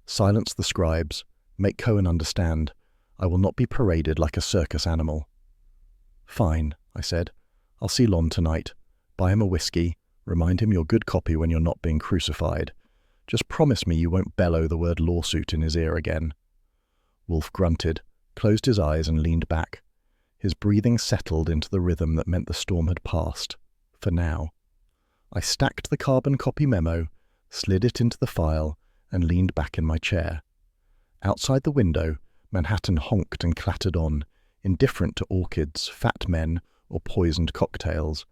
Silence the scribes. Make Cohen understand. I will not be paraded like a circus animal." "Fine," I said. "I'll see Lon tonight. Buy him a whiskey. Remind him you're good copy when you're not being crucified. Just promise me you won't bellow the word lawsuit in his ear again." Wolfe grunted, closed his eyes and leaned back. His breathing settled into the rhythm that meant the storm had passed, for now. I stacked the carbon copy memo, slid it into the file, and leaned back in my chair. Outside the window, Manhattan honked and clattered on, indifferent to orchids, fat men, or poisoned cocktails.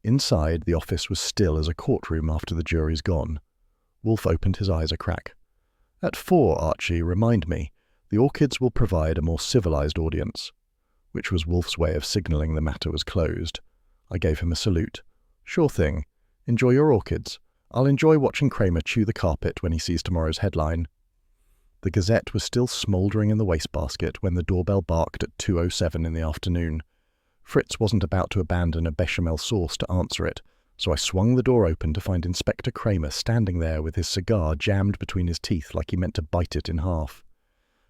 Inside, the office was still as a courtroom after the jury's gone. Wolfe opened his eyes a crack. "At 4, Archie, remind me. The orchids will provide a more civilized audience," which was Wolfe's way of signalling the matter was closed. I gave him a salute. "Sure thing. Enjoy your orchids. I'll enjoy watching Kramer chew the carpet when he sees tomorrow's headline." The Gazette was still smouldering in the wastebasket when the doorbell barked at 2:07 in the afternoon. Fritz wasn't about to abandon a bechamel sauce to answer it, so I swung the door open to find Inspector Kramer standing there with his cigar jammed between his teeth like he meant to bite it in half.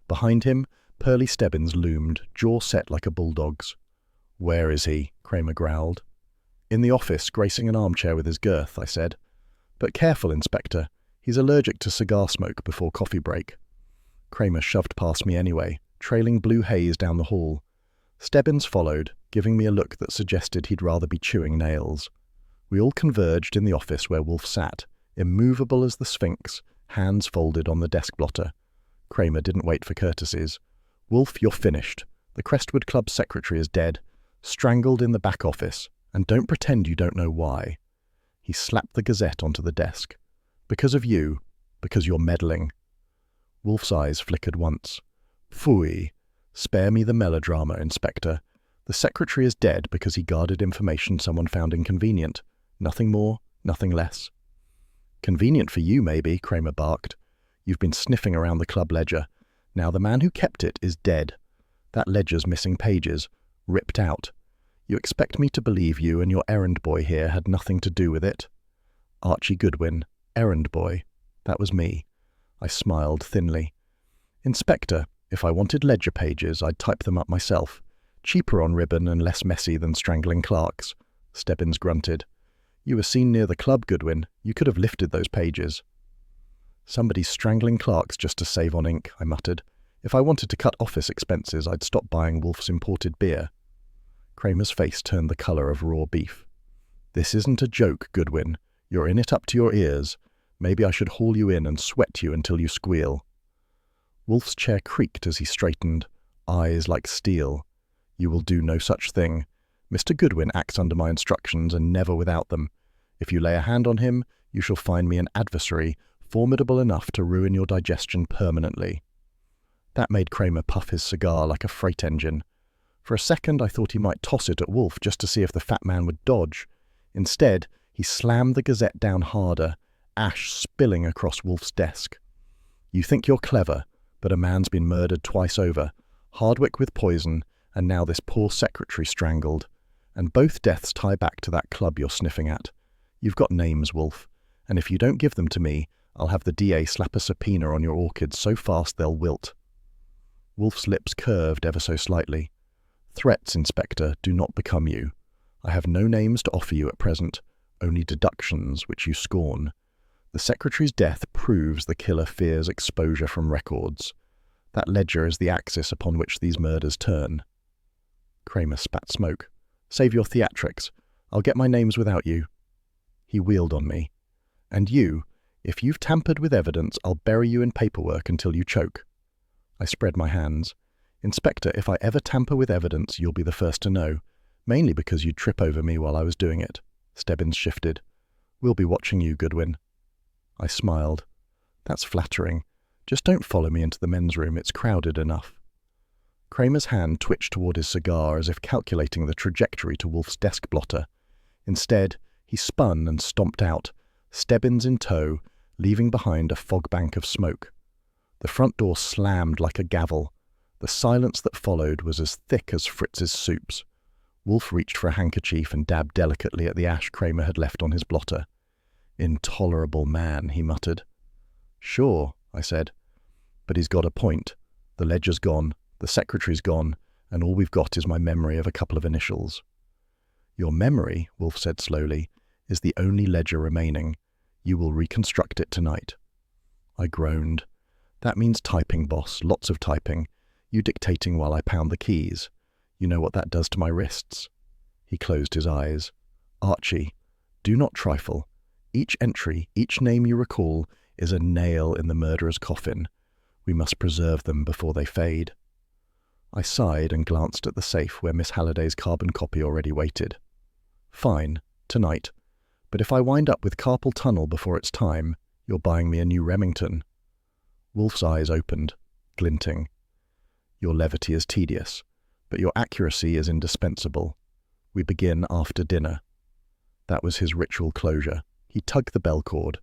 Behind him, Pearlie Stebbins loomed, jaw set like a bulldog's. "Where is he?" Kramer growled. "In the office, gracing an armchair with his girth," I said. "But careful, Inspector. He's allergic to cigar smoke before coffee break." Kramer shoved past me anyway, trailing blue haze down the hall. Stebbins followed, giving me a look that suggested he'd rather be chewing nails. We all converged in the office where Wolfe sat, immovable as the Sphinx, hands folded on the desk blotter. Kramer didn't wait for courtesies. "Wolfe, you're finished. The Crestwood Club secretary is dead, strangled in the back office, and don't pretend you don't know why." He slapped the Gazette onto the desk. "Because of you. Because you're meddling." Wolfe's eyes flickered once. "Phooey. Spare me the melodrama, Inspector. The secretary is dead because he guarded information someone found inconvenient. Nothing more, nothing less." "Convenient for you, maybe," Kramer barked. "You've been sniffing around the club ledger. Now the man who kept it is dead. That ledger's missing pages. Ripped out. You expect me to believe you and your errand boy here had nothing to do with it?" Archie Goodwin, errand boy. That was me. I smiled thinly. "Inspector, if I wanted ledger pages, I'd type them up myself. Cheaper on ribbon and less messy than strangling clerks." Stebbins grunted. "You were seen near the club, Goodwin. You could have lifted those pages." "Somebody's strangling clerks just to save on ink," I muttered. "If I wanted to cut office expenses, I'd stop buying Wolfe's imported beer." Kramer's face turned the colour of raw beef. "This isn't a joke, Goodwin. You're in it up to your ears. Maybe I should haul you in and sweat you until you squeal." Wolfe's chair creaked as he straightened, eyes like steel. "You will do no such thing. Mr. Goodwin acts under my instructions and never without them. If you lay a hand on him, you shall find me an adversary formidable enough to ruin your digestion permanently." That made Kramer puff his cigar like a freight engine. For a second I thought he might toss it at Wolfe just to see if the fat man would dodge. Instead, he slammed the Gazette down harder, ash spilling across Wolfe's desk. "You think you're clever, but a man's been murdered twice over, Hardwick with poison, and now this poor secretary strangled. And both deaths tie back to that club you're sniffing at. You've got names, Wolfe, and if you don't give them to me, I'll have the DA slap a subpoena on your orchids so fast they'll wilt." Wolfe's lips curved ever so slightly. "Threats, Inspector, do not become you. I have no names to offer you at present, only deductions which you scorn. The secretary's death proves the killer fears exposure from records. That ledger is the axis upon which these murders turn." Kramer spat smoke. "Save your theatrics. I'll get my names without you." He wheeled on me. "And you, if you've tampered with evidence, I'll bury you in paperwork until you choke." I spread my hands. "Inspector, if I ever tamper with evidence, you'll be the first to know, mainly because you'd trip over me while I was doing it." Stebbins shifted. "We'll be watching you, Goodwin." I smiled. "That's flattering. Just don't follow me into the men's room, it's crowded enough. Kramer's hand twitched toward his cigar as if calculating the trajectory to Wolfe's desk blotter. Instead, he spun and stomped out, Stebbins in tow, leaving behind a fog bank of smoke. The front door slammed like a gavel. The silence that followed was as thick as Fritz's soups. Wolfe reached for a handkerchief and dabbed delicately at the ash Kramer had left on his blotter. "Intolerable man," he muttered. "Sure," I said. "But he's got a point. The ledger's gone, the secretary's gone, and all we've got is my memory of a couple of initials." "Your memory," Wolfe said slowly, "is the only ledger remaining. You will reconstruct it tonight." I groaned. "That means typing, boss, lots of typing. You dictating while I pound the keys. You know what that does to my wrists." He closed his eyes. "Archie, do not trifle. Each entry, each name you recall, is a nail in the murderer's coffin. We must preserve them before they fade." I sighed and glanced at the safe where Miss Halliday's carbon copy already waited. "Fine, tonight. But if I wind up with carpal tunnel before it's time, you're buying me a new Remington." Wolfe's eyes opened, glinting. "Your levity is tedious, but your accuracy is indispensable. We begin after dinner." That was his ritual closure. He tugged the bell cord.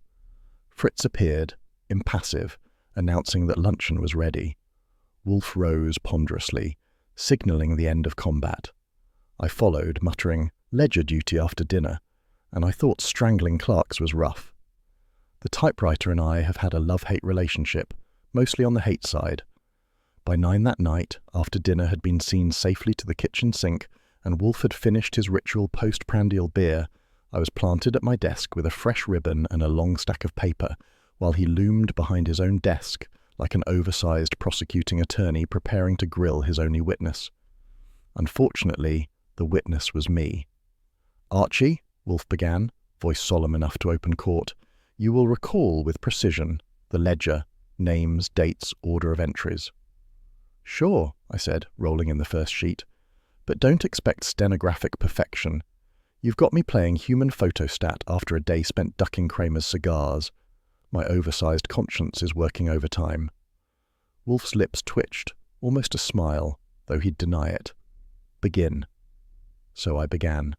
Fritz appeared, impassive, announcing that luncheon was ready. Wolfe rose ponderously, signalling the end of combat. I followed, muttering, "Ledger duty after dinner," and I thought strangling clerks was rough. The typewriter and I have had a love-hate relationship, mostly on the hate side. By 9 that night, after dinner had been seen safely to the kitchen sink and Wolfe had finished his ritual postprandial beer, I was planted at my desk with a fresh ribbon and a long stack of paper, while he loomed behind his own desk like an oversized prosecuting attorney preparing to grill his only witness. Unfortunately, the witness was me. "Archie," Wolfe began, voice solemn enough to open court, "you will recall with precision the ledger, names, dates, order of entries." "Sure," I said, rolling in the first sheet. "But don't expect stenographic perfection. You've got me playing human photostat after a day spent ducking Kramer's cigars. My oversized conscience is working overtime." Wolfe's lips twitched, almost a smile, though he'd deny it. "Begin." So I began.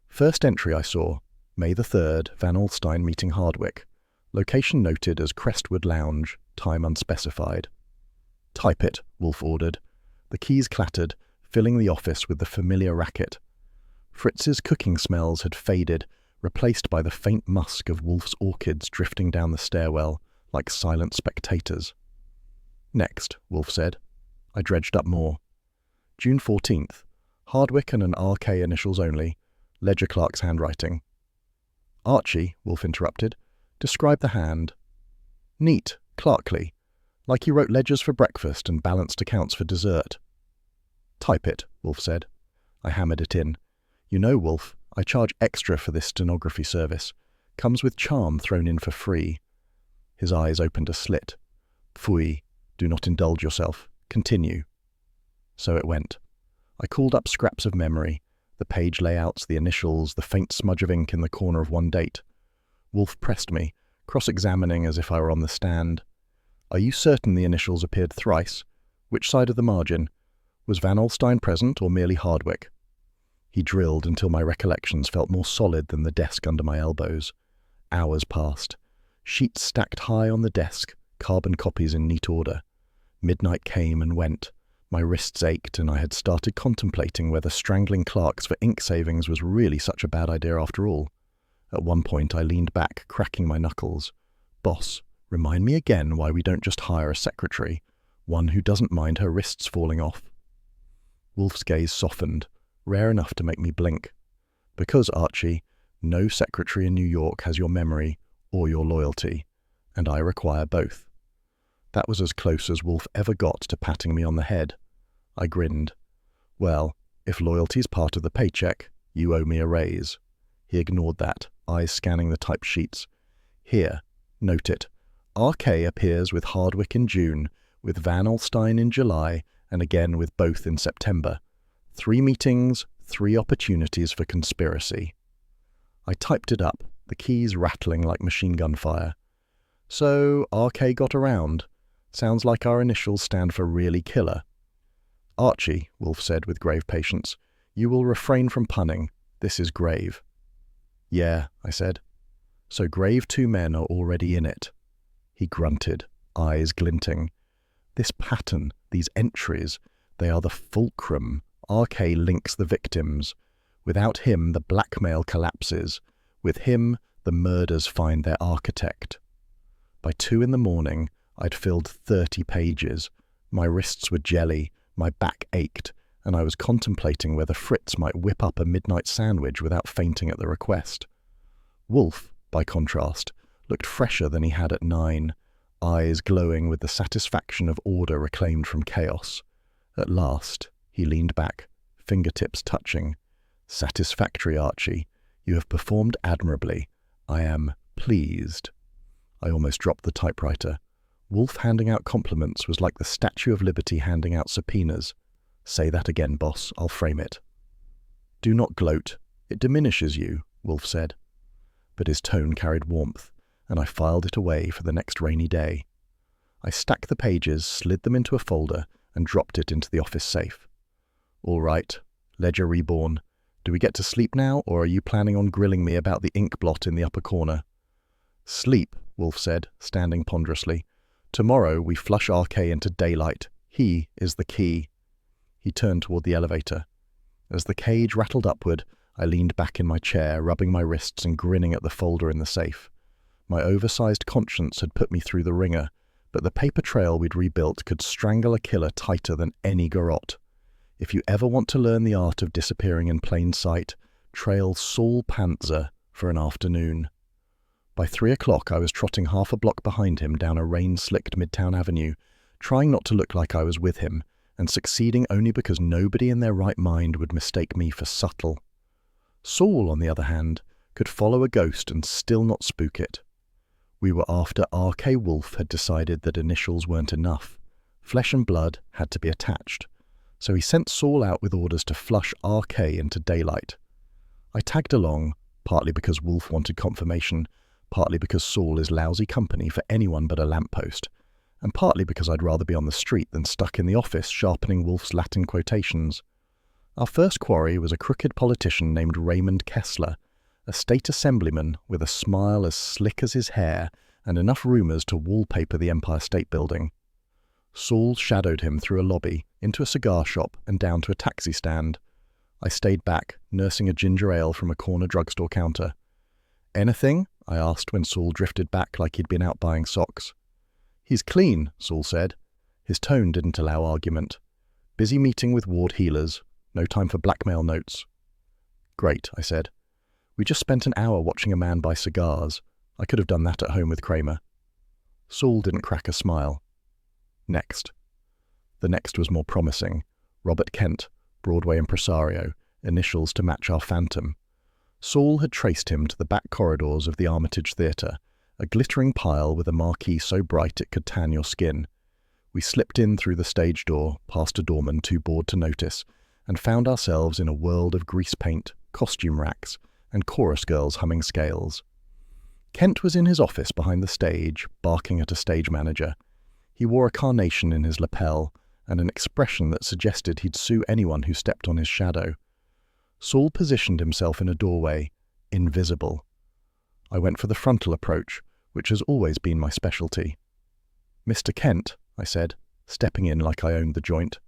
First entry I saw, May the 3rd, Van Alstyne meeting Hardwick. Location noted as Crestwood Lounge, time unspecified. "Type it," Wolfe ordered. The keys clattered, filling the office with the familiar racket. Fritz's cooking smells had faded, replaced by the faint musk of Wolfe's orchids drifting down the stairwell, like silent spectators. "Next," Wolfe said. I dredged up more. June 14th. Hardwick and an RK initials only. Ledger clerk's handwriting. "Archie," Wolfe interrupted. "Describe the hand." "Neat, clerkly. Like he wrote ledgers for breakfast and balanced accounts for dessert." "Type it," Wolfe said. I hammered it in. "You know, Wolfe, I charge extra for this stenography service. Comes with charm thrown in for free." His eyes opened a slit. "Pfui, do not indulge yourself. Continue." So it went. I called up scraps of memory, the page layouts, the initials, the faint smudge of ink in the corner of one date. Wolfe pressed me, cross-examining as if I were on the stand. "Are you certain the initials appeared thrice? Which side of the margin? Was Van Alstyne present or merely Hardwick?" He drilled until my recollections felt more solid than the desk under my elbows. Hours passed. Sheets stacked high on the desk, carbon copies in neat order. Midnight came and went. My wrists ached, and I had started contemplating whether strangling clerks for ink savings was really such a bad idea after all. At one point I leaned back, cracking my knuckles. "Boss, remind me again why we don't just hire a secretary, one who doesn't mind her wrists falling off." Wolfe's gaze softened, rare enough to make me blink. "Because, Archie, no secretary in New York has your memory or your loyalty, and I require both." That was as close as Wolfe ever got to patting me on the head. I grinned. "Well, if loyalty's part of the paycheck, you owe me a raise." He ignored that, eyes scanning the typed sheets. "Here, note it. RK appears with Hardwick in June, with Van Alstyne in July, and again with both in September. 3 meetings, 3 opportunities for conspiracy." I typed it up, the keys rattling like machine gun fire. "So RK got around. Sounds like our initials stand for really killer. Archie, Wolfe said with grave patience, you will refrain from punning. This is grave. Yeah, I said. So grave 2 men are already in it. He grunted, eyes glinting. This pattern, these entries, they are the fulcrum. RK links the victims. Without him, the blackmail collapses. With him, the murders find their architect. By 2 in the morning, I'd filled 30 pages. My wrists were jelly, my back ached, and I was contemplating whether Fritz might whip up a midnight sandwich without fainting at the request. Wolfe, by contrast, looked fresher than he had at 9, eyes glowing with the satisfaction of order reclaimed from chaos. At last, he leaned back, fingertips touching. Satisfactory, Archie. You have performed admirably. I am pleased. I almost dropped the typewriter. Wolfe handing out compliments was like the Statue of Liberty handing out subpoenas. Say that again, boss. I'll frame it. Do not gloat. It diminishes you, Wolfe said. But his tone carried warmth, and I filed it away for the next rainy day. I stacked the pages, slid them into a folder, and dropped it into the office safe. All right, Ledger Reborn. Do we get to sleep now, or are you planning on grilling me about the ink blot in the upper corner? Sleep, Wolfe said, standing ponderously. Tomorrow we flush RK into daylight. He is the key. He turned toward the elevator. As the cage rattled upward, I leaned back in my chair, rubbing my wrists and grinning at the folder in the safe. My oversized conscience had put me through the ringer, but the paper trail we'd rebuilt could strangle a killer tighter than any garrote. If you ever want to learn the art of disappearing in plain sight, trail Saul Panzer for an afternoon. By 3 o'clock I was trotting half a block behind him down a rain-slicked Midtown Avenue, trying not to look like I was with him, and succeeding only because nobody in their right mind would mistake me for subtle. Saul, on the other hand, could follow a ghost and still not spook it. We were after RK Wolfe had decided that initials weren't enough. Flesh and blood had to be attached. So he sent Saul out with orders to flush RK into daylight. I tagged along, partly because Wolfe wanted confirmation, partly because Saul is lousy company for anyone but a lamppost, and partly because I'd rather be on the street than stuck in the office sharpening Wolfe's Latin quotations. Our first quarry was a crooked politician named Raymond Kessler, a state assemblyman with a smile as slick as his hair and enough rumours to wallpaper the Empire State Building. Saul shadowed him through a lobby, into a cigar shop and down to a taxi stand. I stayed back, nursing a ginger ale from a corner drugstore counter. "Anything?" I asked when Saul drifted back like he'd been out buying socks. "He's clean," Saul said. His tone didn't allow argument. "Busy meeting with ward healers. No time for blackmail notes." "Great," I said. "We just spent an hour watching a man buy cigars. I could have done that at home with Kramer." Saul didn't crack a smile. Next. The next was more promising. Robert Kent, Broadway impresario, initials to match our Phantom. Saul had traced him to the back corridors of the Armitage Theatre, a glittering pile with a marquee so bright it could tan your skin. We slipped in through the stage door, past a doorman too bored to notice, and found ourselves in a world of grease paint, costume racks, and chorus girls humming scales. Kent was in his office behind the stage, barking at a stage manager. He wore a carnation in his lapel, and an expression that suggested he'd sue anyone who stepped on his shadow. Saul positioned himself in a doorway, invisible. I went for the frontal approach, which has always been my specialty. "Mr. Kent," I said, stepping in like I owned the joint.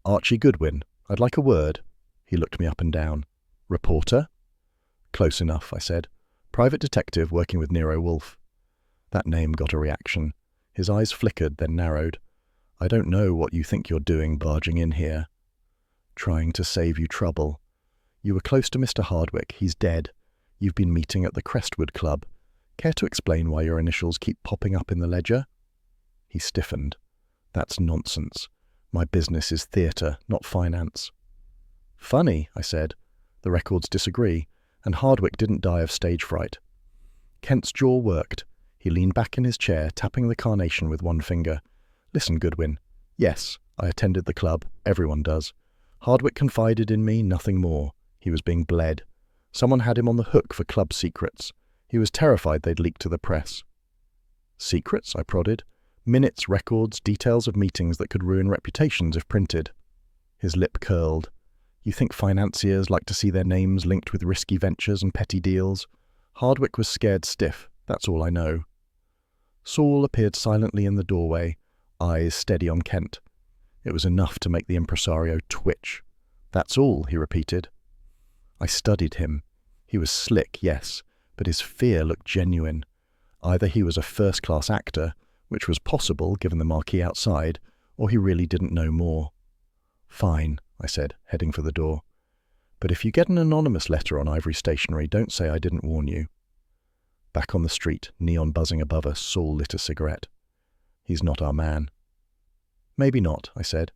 "Archie Goodwin, I'd like a word." He looked me up and down. "Reporter?" "Close enough," I said. "Private detective working with Nero Wolfe." That name got a reaction. His eyes flickered, then narrowed. "I don't know what you think you're doing barging in here." "Trying to save you trouble. You were close to Mr. Hardwick. He's dead. You've been meeting at the Crestwood Club. Care to explain why your initials keep popping up in the ledger?" He stiffened. "That's nonsense. My business is theatre, not finance." "Funny," I said. "The records disagree, and Hardwick didn't die of stage fright." Kent's jaw worked. He leaned back in his chair, tapping the carnation with one finger. "Listen, Goodwin. Yes, I attended the club. Everyone does. Hardwick confided in me, nothing more. He was being bled. Someone had him on the hook for club secrets. He was terrified they'd leak to the press." "Secrets?" I prodded. Minutes, records, details of meetings that could ruin reputations if printed. His lip curled. You think financiers like to see their names linked with risky ventures and petty deals? Hardwick was scared stiff, that's all I know. Saul appeared silently in the doorway, eyes steady on Kent. It was enough to make the impresario twitch. That's all, he repeated. I studied him. He was slick, yes, but his fear looked genuine. Either he was a first-class actor, which was possible given the marquee outside, or he really didn't know more. Fine, I said, heading for the door. But if you get an anonymous letter on Ivory Stationery, don't say I didn't warn you. Back on the street, neon buzzing above us, Saul lit a cigarette. He's not our man. Maybe not, I said.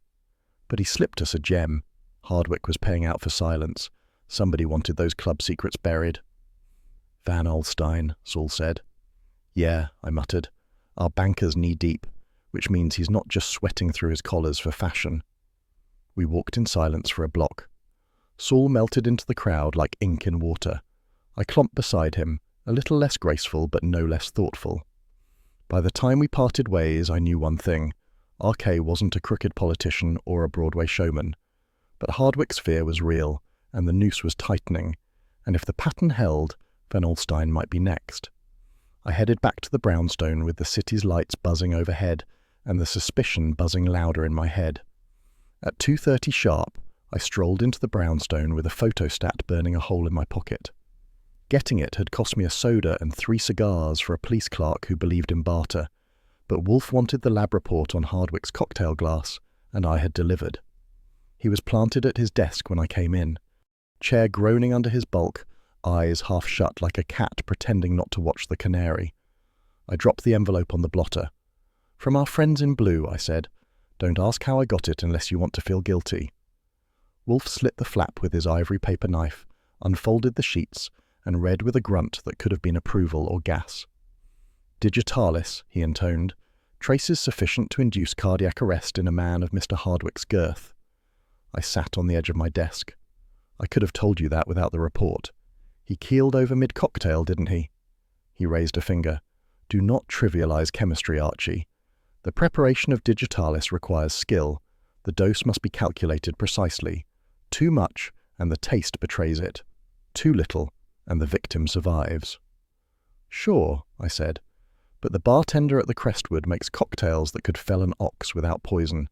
But he slipped us a gem. Hardwick was paying out for silence. Somebody wanted those club secrets buried. Van Alstyne, Saul said. Yeah, I muttered. Our banker's knee-deep, which means he's not just sweating through his collars for fashion. We walked in silence for a block. Saul melted into the crowd like ink in water. I clomped beside him, a little less graceful but no less thoughtful. By the time we parted ways, I knew one thing. RK wasn't a crooked politician or a Broadway showman. But Hardwick's fear was real, and the noose was tightening, and if the pattern held, Van Alstyne might be next. I headed back to the brownstone with the city's lights buzzing overhead and the suspicion buzzing louder in my head. At 2:30 sharp, I strolled into the brownstone with a photostat burning a hole in my pocket. Getting it had cost me a soda and 3 cigars for a police clerk who believed in barter, but Wolfe wanted the lab report on Hardwick's cocktail glass, and I had delivered. He was planted at his desk when I came in, chair groaning under his bulk, eyes half shut like a cat pretending not to watch the canary. I dropped the envelope on the blotter. From our friends in blue, I said. Don't ask how I got it unless you want to feel guilty. Wolfe slit the flap with his ivory paper knife, unfolded the sheets, and read with a grunt that could have been approval or gas. Digitalis, he intoned, traces sufficient to induce cardiac arrest in a man of Mr. Hardwick's girth. I sat on the edge of my desk. I could have told you that without the report. He keeled over mid-cocktail, didn't he? He raised a finger. Do not trivialize chemistry, Archie. The preparation of digitalis requires skill. The dose must be calculated precisely. Too much, and the taste betrays it. Too little, and the victim survives. Sure, I said, but the bartender at the Crestwood makes cocktails that could fell an ox without poison.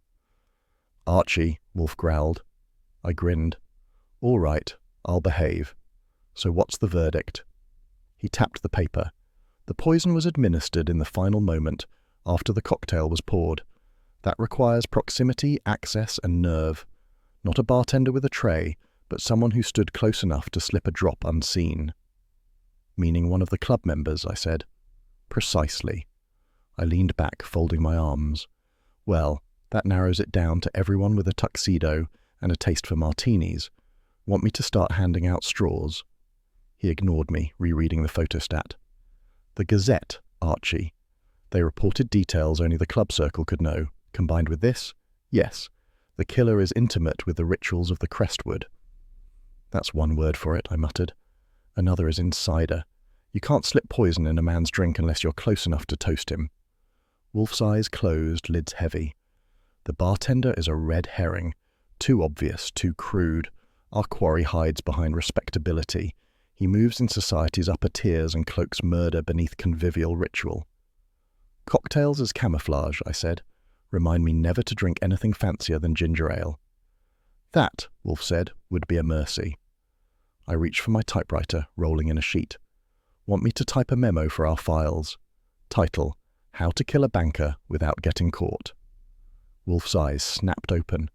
Archie, Wolfe growled. I grinned. All right, I'll behave. So what's the verdict? He tapped the paper. The poison was administered in the final moment, after the cocktail was poured. That requires proximity, access, and nerve. Not a bartender with a tray, but someone who stood close enough to slip a drop unseen. Meaning one of the club members, I said. Precisely. I leaned back, folding my arms. Well, that narrows it down to everyone with a tuxedo and a taste for martinis. Want me to start handing out straws? He ignored me, rereading the photostat. The Gazette, Archie. They reported details only the club circle could know. Combined with this, yes, the killer is intimate with the rituals of the Crestwood. That's one word for it, I muttered. Another is insider. You can't slip poison in a man's drink unless you're close enough to toast him. Wolfe's eyes closed, lids heavy. The bartender is a red herring. Too obvious, too crude. Our quarry hides behind respectability. He moves in society's upper tiers and cloaks murder beneath convivial ritual. Cocktails as camouflage, I said. Remind me never to drink anything fancier than ginger ale. That, Wolfe said, would be a mercy. I reached for my typewriter, rolling in a sheet. Want me to type a memo for our files? Title, How to Kill a Banker Without Getting Caught. Wolfe's eyes snapped open.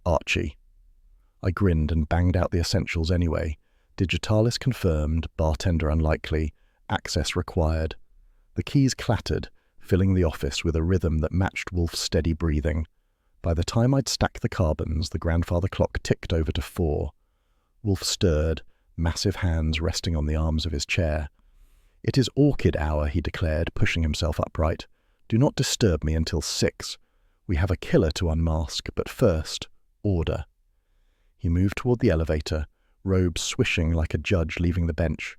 Archie. I grinned and banged out the essentials anyway. Digitalis confirmed, bartender unlikely, access required. The keys clattered, filling the office with a rhythm that matched Wolfe's steady breathing. By the time I'd stacked the carbons, the grandfather clock ticked over to 4. Wolfe stirred, massive hands resting on the arms of his chair. It is orchid hour, he declared, pushing himself upright. Do not disturb me until 6. We have a killer to unmask, but first, order. He moved toward the elevator, robes swishing like a judge leaving the bench.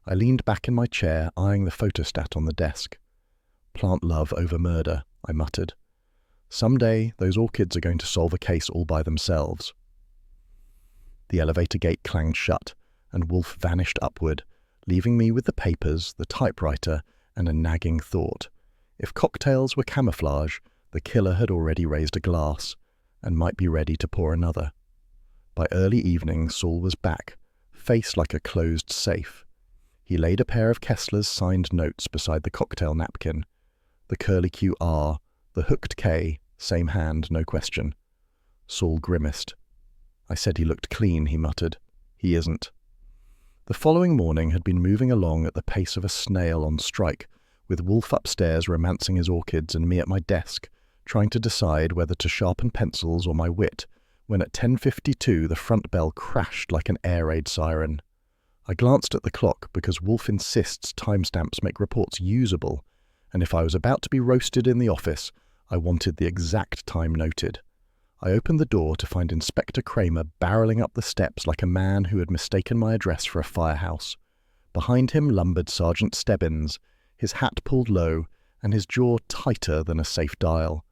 I leaned back in my chair, eyeing the photostat on the desk. Plant love over murder, I muttered. Someday, those orchids are going to solve a case all by themselves. The elevator gate clanged shut, and Wolfe vanished upward, leaving me with the papers, the typewriter, and a nagging thought. If cocktails were camouflage, the killer had already raised a glass, and might be ready to pour another. By early evening, Saul was back, face like a closed safe. He laid a pair of Kessler's signed notes beside the cocktail napkin. The curlicue R, the hooked K, same hand, no question. Saul grimaced. I said he looked clean, he muttered. He isn't. The following morning had been moving along at the pace of a snail on strike, with Wolfe upstairs romancing his orchids and me at my desk, trying to decide whether to sharpen pencils or my wit, when at 10:52 the front bell crashed like an air raid siren. I glanced at the clock because Wolfe insists timestamps make reports usable, and if I was about to be roasted in the office, I wanted the exact time noted. I opened the door to find Inspector Kramer barreling up the steps like a man who had mistaken my address for a firehouse. Behind him lumbered Sergeant Stebbins, his hat pulled low and his jaw tighter than a safe dial.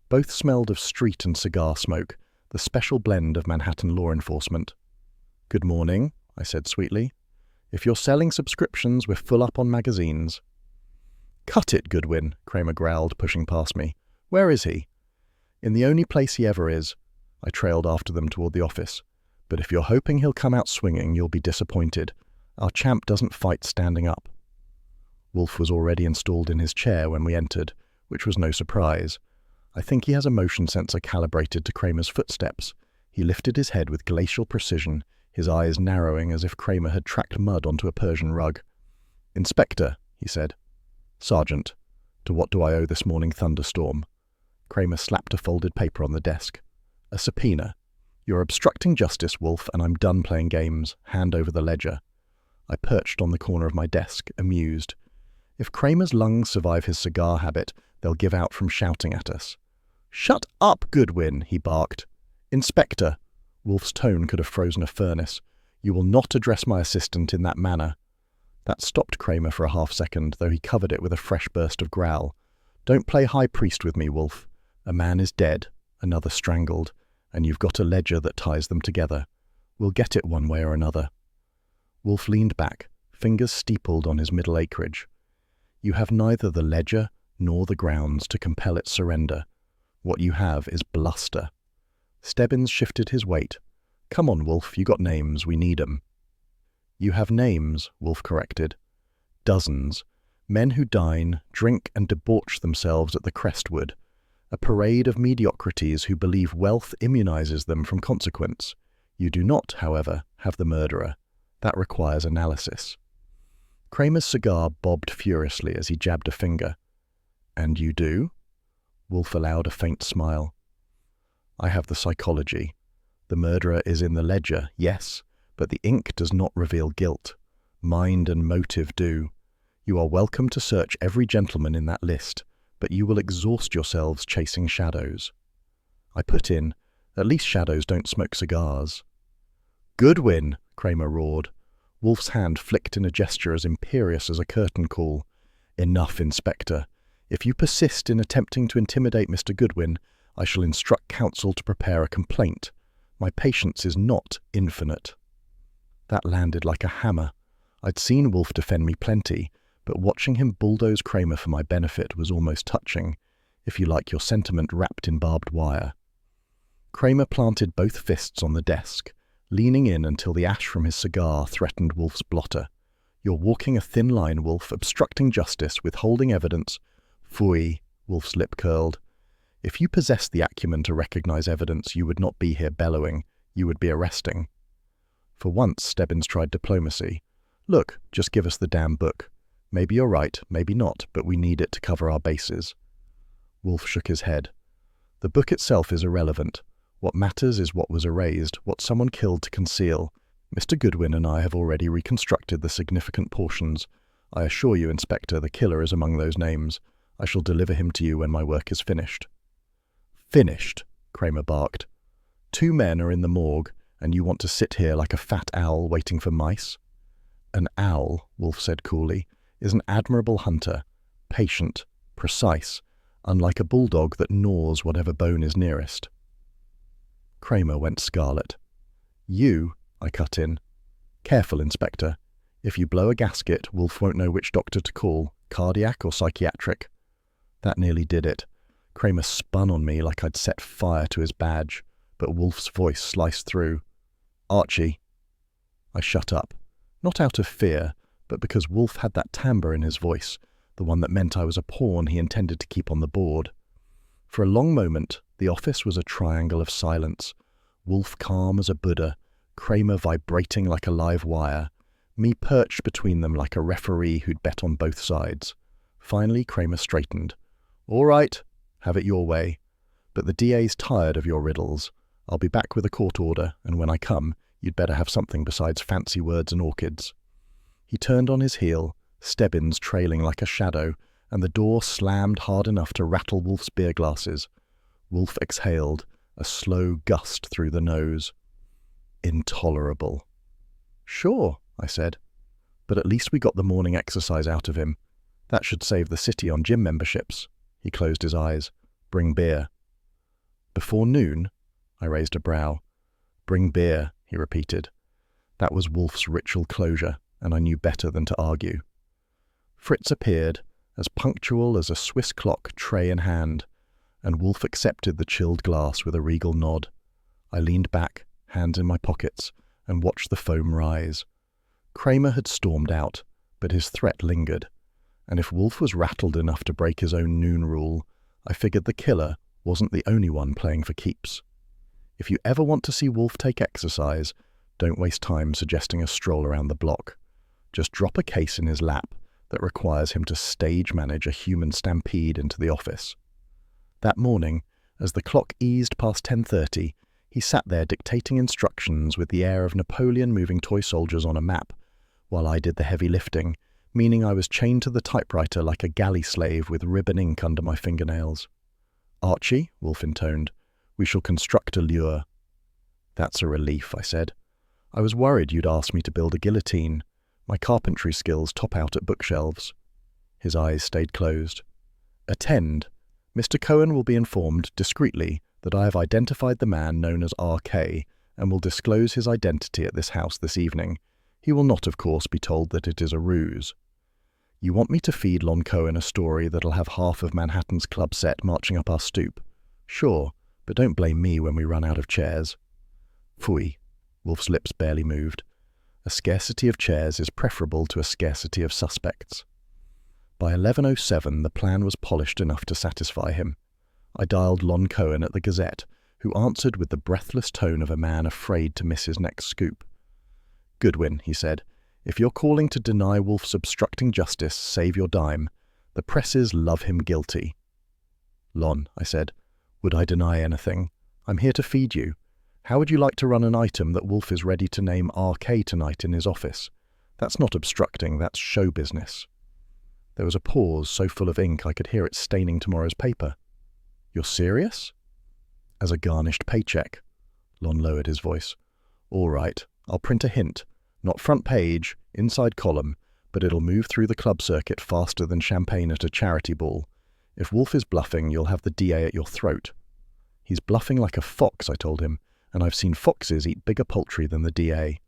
Both smelled of street and cigar smoke, the special blend of Manhattan law enforcement. "Good morning," I said sweetly. "If you're selling subscriptions, we're full up on magazines." "Cut it, Goodwin," Kramer growled, pushing past me. "Where is he?" "In the only place he ever is." I trailed after them toward the office. "But if you're hoping he'll come out swinging, you'll be disappointed. Our champ doesn't fight standing up." Wolfe was already installed in his chair when we entered, which was no surprise. I think he has a motion sensor calibrated to Kramer's footsteps. He lifted his head with glacial precision, his eyes narrowing as if Kramer had tracked mud onto a Persian rug. "Inspector," he said. "Sergeant, to what do I owe this morning thunderstorm?" Kramer slapped a folded paper on the desk. "A subpoena. You're obstructing justice, Wolfe, and I'm done playing games. Hand over the ledger." I perched on the corner of my desk, amused. If Kramer's lungs survive his cigar habit, they'll give out from shouting at us. "Shut up, Goodwin," he barked. "Inspector," Wolfe's tone could have frozen a furnace, "you will not address my assistant in that manner." That stopped Kramer for a half-second, though he covered it with a fresh burst of growl. "Don't play high priest with me, Wolfe. A man is dead, another strangled, and you've got a ledger that ties them together. We'll get it one way or another." Wolfe leaned back, fingers steepled on his middle acreage. "You have neither the ledger nor the grounds to compel its surrender. What you have is bluster." Stebbins shifted his weight. "Come on, Wolfe, you got names, we need 'em." "You have names," Wolfe corrected. "Dozens. Men who dine, drink, and debauch themselves at the Crestwood. A parade of mediocrities who believe wealth immunizes them from consequence. You do not, however, have the murderer. That requires analysis." Kramer's cigar bobbed furiously as he jabbed a finger. "And you do?" Wolfe allowed a faint smile. "I have the psychology. The murderer is in the ledger, yes, but the ink does not reveal guilt. Mind and motive do. You are welcome to search every gentleman in that list, but you will exhaust yourselves chasing shadows." I put in, "At least shadows don't smoke cigars." "Goodwin!" Kramer roared. Wolfe's hand flicked in a gesture as imperious as a curtain call. "Enough, Inspector. If you persist in attempting to intimidate Mr. Goodwin, I shall instruct counsel to prepare a complaint. My patience is not infinite." That landed like a hammer. I'd seen Wolfe defend me plenty, but watching him bulldoze Kramer for my benefit was almost touching, if you like your sentiment wrapped in barbed wire. Kramer planted both fists on the desk, leaning in until the ash from his cigar threatened Wolfe's blotter. "You're walking a thin line, Wolfe, obstructing justice, withholding evidence." "Phooey," Wolfe's lip curled. "If you possessed the acumen to recognize evidence, you would not be here bellowing. You would be arresting." For once, Stebbins tried diplomacy. "Look, just give us the damn book. Maybe you're right, maybe not, but we need it to cover our bases." Wolfe shook his head. "The book itself is irrelevant. What matters is what was erased, what someone killed to conceal. Mr. Goodwin and I have already reconstructed the significant portions. I assure you, Inspector, the killer is among those names. I shall deliver him to you when my work is finished." "Finished?" Kramer barked. "2 men are in the morgue, and you want to sit here like a fat owl waiting for mice?" "An owl," Wolfe said coolly, "is an admirable hunter, patient, precise, unlike a bulldog that gnaws whatever bone is nearest. Kramer went scarlet. "You," I cut in. "Careful, Inspector. If you blow a gasket, Wolfe won't know which doctor to call, cardiac or psychiatric." That nearly did it. Kramer spun on me like I'd set fire to his badge, but Wolfe's voice sliced through. "Archie." I shut up, not out of fear, but because Wolfe had that timbre in his voice, the one that meant I was a pawn he intended to keep on the board. For a long moment, the office was a triangle of silence, Wolfe calm as a Buddha, Kramer vibrating like a live wire, me perched between them like a referee who'd bet on both sides. Finally, Kramer straightened. "All right, have it your way. But the DA's tired of your riddles. I'll be back with a court order, and when I come, you'd better have something besides fancy words and orchids." He turned on his heel, Stebbins trailing like a shadow, and the door slammed hard enough to rattle Wolfe's beer glasses. Wolfe exhaled, a slow gust through the nose. Intolerable. "Sure," I said. "But at least we got the morning exercise out of him. That should save the city on gym memberships." He closed his eyes. "Bring beer." "Before noon?" I raised a brow. "Bring beer," he repeated. That was Wolfe's ritual closure, and I knew better than to argue. Fritz appeared, as punctual as a Swiss clock, tray in hand, and Wolfe accepted the chilled glass with a regal nod. I leaned back, hands in my pockets, and watched the foam rise. Kramer had stormed out, but his threat lingered, and if Wolfe was rattled enough to break his own noon rule, I figured the killer wasn't the only one playing for keeps. If you ever want to see Wolfe take exercise, don't waste time suggesting a stroll around the block. Just drop a case in his lap that requires him to stage manage a human stampede into the office. That morning, as the clock eased past 10:30, he sat there dictating instructions with the air of Napoleon moving toy soldiers on a map, while I did the heavy lifting, meaning I was chained to the typewriter like a galley slave with ribbon ink under my fingernails. "Archie," Wolfe intoned, "we shall construct a lure." "That's a relief," I said. "I was worried you'd ask me to build a guillotine. My carpentry skills top out at bookshelves." His eyes stayed closed. "Attend. Mr. Cohen will be informed discreetly that I have identified the man known as R.K. and will disclose his identity at this house this evening. He will not, of course, be told that it is a ruse. You want me to feed Lon Cohen a story that'll have half of Manhattan's club set marching up our stoop? Sure, but don't blame me when we run out of chairs." "Phooey." Wolfe's lips barely moved. A scarcity of chairs is preferable to a scarcity of suspects. By 11:07, the plan was polished enough to satisfy him. I dialed Lon Cohen at the Gazette, who answered with the breathless tone of a man afraid to miss his next scoop. "Goodwin," he said, "if you're calling to deny Wolfe's obstructing justice, save your dime. The presses love him guilty." "Lon," I said, "would I deny anything? I'm here to feed you. How would you like to run an item that Wolfe is ready to name R.K. tonight in his office? That's not obstructing, that's show business." There was a pause so full of ink I could hear it staining tomorrow's paper. "You're serious?" "As a garnished paycheck." Lon lowered his voice. "All right, I'll print a hint. Not front page, inside column, but it'll move through the club circuit faster than champagne at a charity ball. If Wolfe is bluffing, you'll have the DA at your throat." "He's bluffing like a fox," I told him, "and I've seen foxes eat bigger poultry than the DA."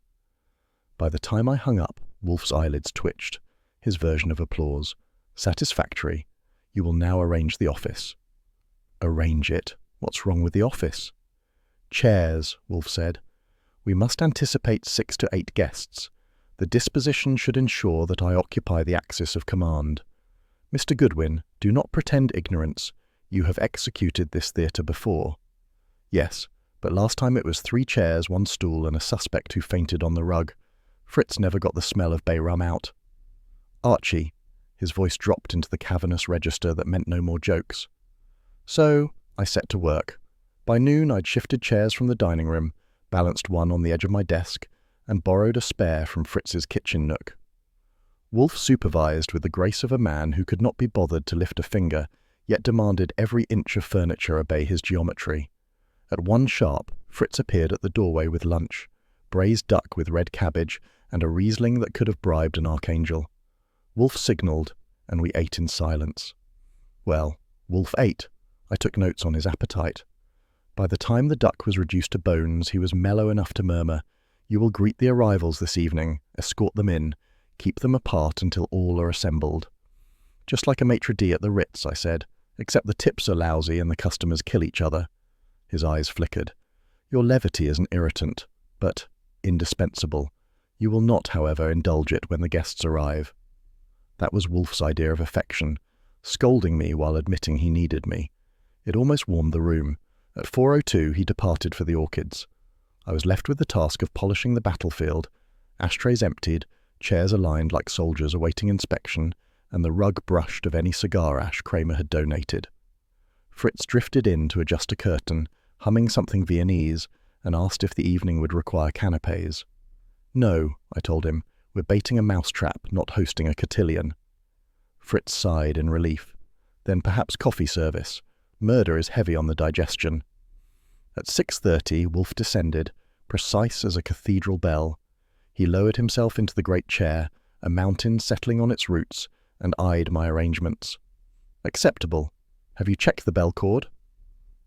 By the time I hung up, Wolfe's eyelids twitched. His version of applause. "Satisfactory. You will now arrange the office." "Arrange it? What's wrong with the office?" "Chairs," Wolfe said. "We must anticipate 6 to 8 guests. The disposition should ensure that I occupy the axis of command. Mr. Goodwin, do not pretend ignorance. You have executed this theatre before." "Yes, but last time it was 3 chairs, 1 stool, and a suspect who fainted on the rug. Fritz never got the smell of bay rum out." "Archie," his voice dropped into the cavernous register that meant no more jokes. So I set to work. By noon I'd shifted chairs from the dining room, balanced one on the edge of my desk, and borrowed a spare from Fritz's kitchen nook. Wolfe supervised with the grace of a man who could not be bothered to lift a finger, yet demanded every inch of furniture obey his geometry. At 1 sharp, Fritz appeared at the doorway with lunch, braised duck with red cabbage, and a Riesling that could have bribed an archangel. Wolfe signalled, and we ate in silence. Well, Wolfe ate. I took notes on his appetite. By the time the duck was reduced to bones, he was mellow enough to murmur, "You will greet the arrivals this evening, escort them in, keep them apart until all are assembled." "Just like a maitre d' at the Ritz," I said, "except the tips are lousy and the customers kill each other." His eyes flickered. "Your levity is an irritant, but indispensable. You will not, however, indulge it when the guests arrive." That was Wolfe's idea of affection, scolding me while admitting he needed me. It almost warmed the room. At 4:02 he departed for the orchids. I was left with the task of polishing the battlefield, ashtrays emptied, chairs aligned like soldiers awaiting inspection, and the rug brushed of any cigar ash Kramer had donated. Fritz drifted in to adjust a curtain, humming something Viennese, and asked if the evening would require canapés. "No," I told him, "we're baiting a mousetrap, not hosting a cotillion." Fritz sighed in relief. "Then perhaps coffee service. Murder is heavy on the digestion." At 6:30 Wolfe descended, precise as a cathedral bell. He lowered himself into the great chair, a mountain settling on its roots, and eyed my arrangements. "Acceptable. Have you checked the bell cord?"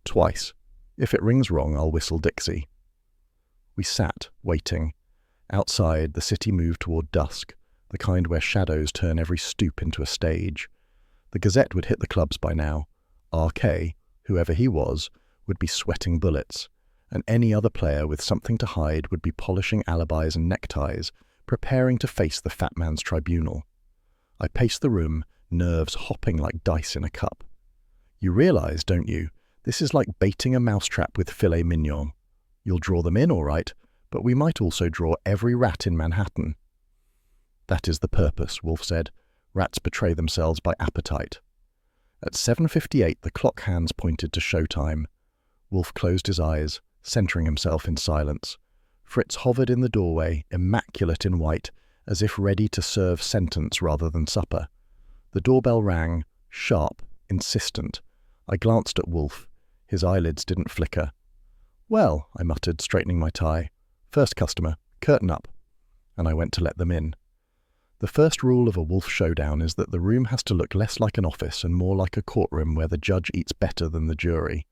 "Twice. If it rings wrong, I'll whistle Dixie." We sat, waiting. Outside, the city moved toward dusk, the kind where shadows turn every stoop into a stage. The Gazette would hit the clubs by now. RK, whoever he was, would be sweating bullets, and any other player with something to hide would be polishing alibis and neckties, preparing to face the fat man's tribunal. I paced the room, nerves hopping like dice in a cup. "You realize, don't you, this is like baiting a mousetrap with filet mignon. You'll draw them in, all right, but we might also draw every rat in Manhattan." "That is the purpose," Wolfe said. "Rats betray themselves by appetite." At 7:58 the clock hands pointed to showtime. Wolfe closed his eyes, centering himself in silence. Fritz hovered in the doorway, immaculate in white, as if ready to serve sentence rather than supper. The doorbell rang, sharp, insistent. I glanced at Wolfe. His eyelids didn't flicker. "Well," I muttered, straightening my tie. "First customer, curtain up." And I went to let them in. The first rule of a Wolfe showdown is that the room has to look less like an office and more like a courtroom where the judge eats better than the jury.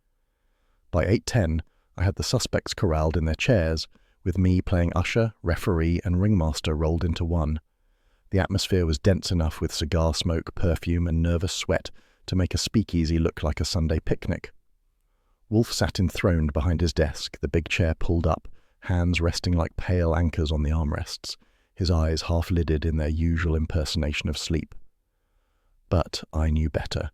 By 8:10, I had the suspects corralled in their chairs, with me playing usher, referee, and ringmaster rolled into one. The atmosphere was dense enough with cigar smoke, perfume, and nervous sweat to make a speakeasy look like a Sunday picnic. Wolfe sat enthroned behind his desk, the big chair pulled up, hands resting like pale anchors on the armrests, his eyes half-lidded in their usual impersonation of sleep. But I knew better.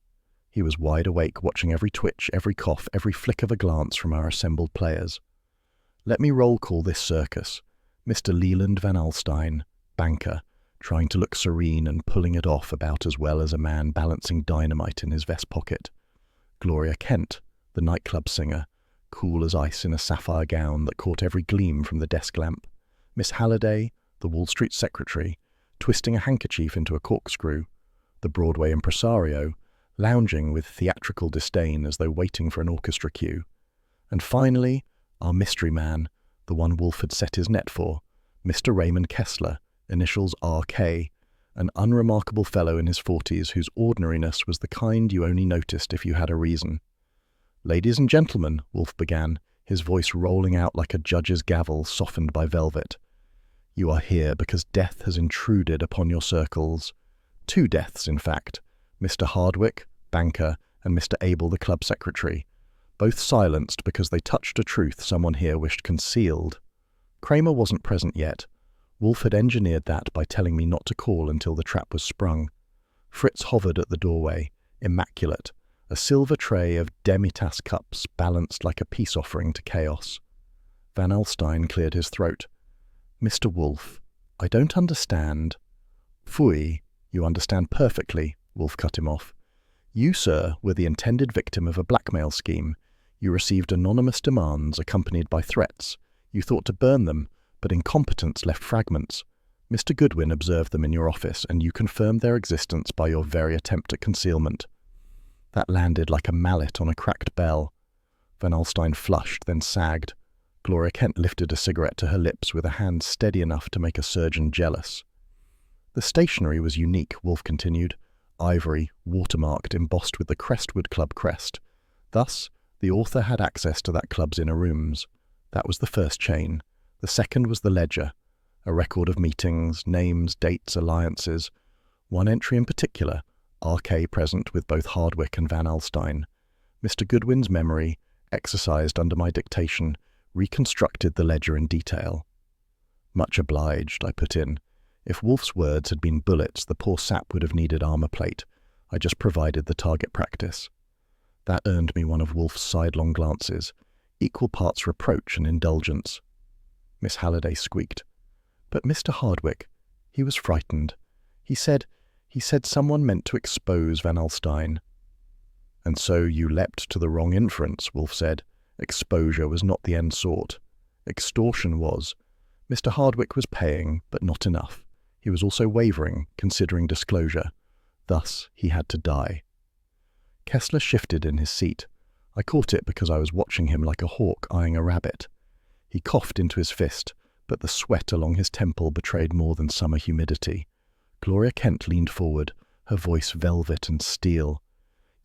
He was wide awake, watching every twitch, every cough, every flick of a glance from our assembled players. Let me roll call this circus. Mr. Leland Van Alstyne, banker, trying to look serene and pulling it off about as well as a man balancing dynamite in his vest pocket. Gloria Kent, the nightclub singer, cool as ice in a sapphire gown that caught every gleam from the desk lamp. Miss Halliday, the Wall Street secretary, twisting a handkerchief into a corkscrew. The Broadway impresario, lounging with theatrical disdain as though waiting for an orchestra cue. And finally, our mystery man, the one Wolfe had set his net for, Mr. Raymond Kessler, initials RK, an unremarkable fellow in his 40s whose ordinariness was the kind you only noticed if you had a reason. "Ladies and gentlemen," Wolfe began, his voice rolling out like a judge's gavel softened by velvet. "You are here because death has intruded upon your circles. 2 deaths, in fact. Mr. Hardwick, banker, and Mr. Abel, the club secretary. Both silenced because they touched a truth someone here wished concealed. Kramer wasn't present yet. Wolfe had engineered that by telling me not to call until the trap was sprung. Fritz hovered at the doorway, immaculate, a silver tray of demi-tasse cups balanced like a peace offering to chaos. Van Alstyne cleared his throat. "Mr. Wolfe, I don't understand." "Phooey, you understand perfectly," Wolfe cut him off. "You, sir, were the intended victim of a blackmail scheme. You received anonymous demands accompanied by threats. You thought to burn them, but incompetence left fragments. Mr. Goodwin observed them in your office, and you confirmed their existence by your very attempt at concealment." That landed like a mallet on a cracked bell. Van Alstyne flushed, then sagged. Gloria Kent lifted a cigarette to her lips with a hand steady enough to make a surgeon jealous. "The stationery was unique," Wolfe continued. ivory, watermarked, embossed with the Crestwood Club crest. Thus, the author had access to that club's inner rooms. That was the first chain. The second was the ledger, a record of meetings, names, dates, alliances. One entry in particular, RK present with both Hardwick and Van Alstyne. Mr. Goodwin's memory, exercised under my dictation, reconstructed the ledger in detail. Much obliged, I put in. If Wolfe's words had been bullets, the poor sap would have needed armor plate. I just provided the target practice. That earned me one of Wolfe's sidelong glances, equal parts reproach and indulgence. Miss Halliday squeaked. But Mr. Hardwick, he was frightened. He said someone meant to expose Van Alstyne. And so you leapt to the wrong inference, Wolfe said. Exposure was not the end sought. Extortion was. Mr. Hardwick was paying, but not enough. He was also wavering, considering disclosure. Thus, he had to die. Kessler shifted in his seat. I caught it because I was watching him like a hawk eyeing a rabbit. He coughed into his fist, but the sweat along his temple betrayed more than summer humidity. Gloria Kent leaned forward, her voice velvet and steel.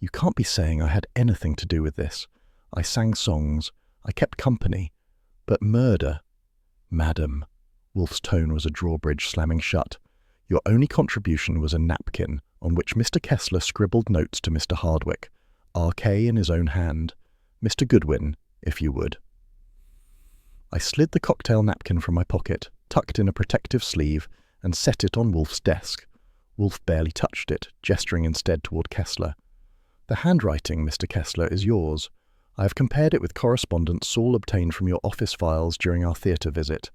You can't be saying I had anything to do with this. I sang songs. I kept company. But murder... Madam, Wolfe's tone was a drawbridge slamming shut. Your only contribution was a napkin on which Mr. Kessler scribbled notes to Mr. Hardwick, RK in his own hand. Mr. Goodwin, if you would. I slid the cocktail napkin from my pocket, tucked in a protective sleeve, and set it on Wolfe's desk. Wolfe barely touched it, gesturing instead toward Kessler. The handwriting, Mr. Kessler, is yours. I have compared it with correspondence Saul obtained from your office files during our theatre visit.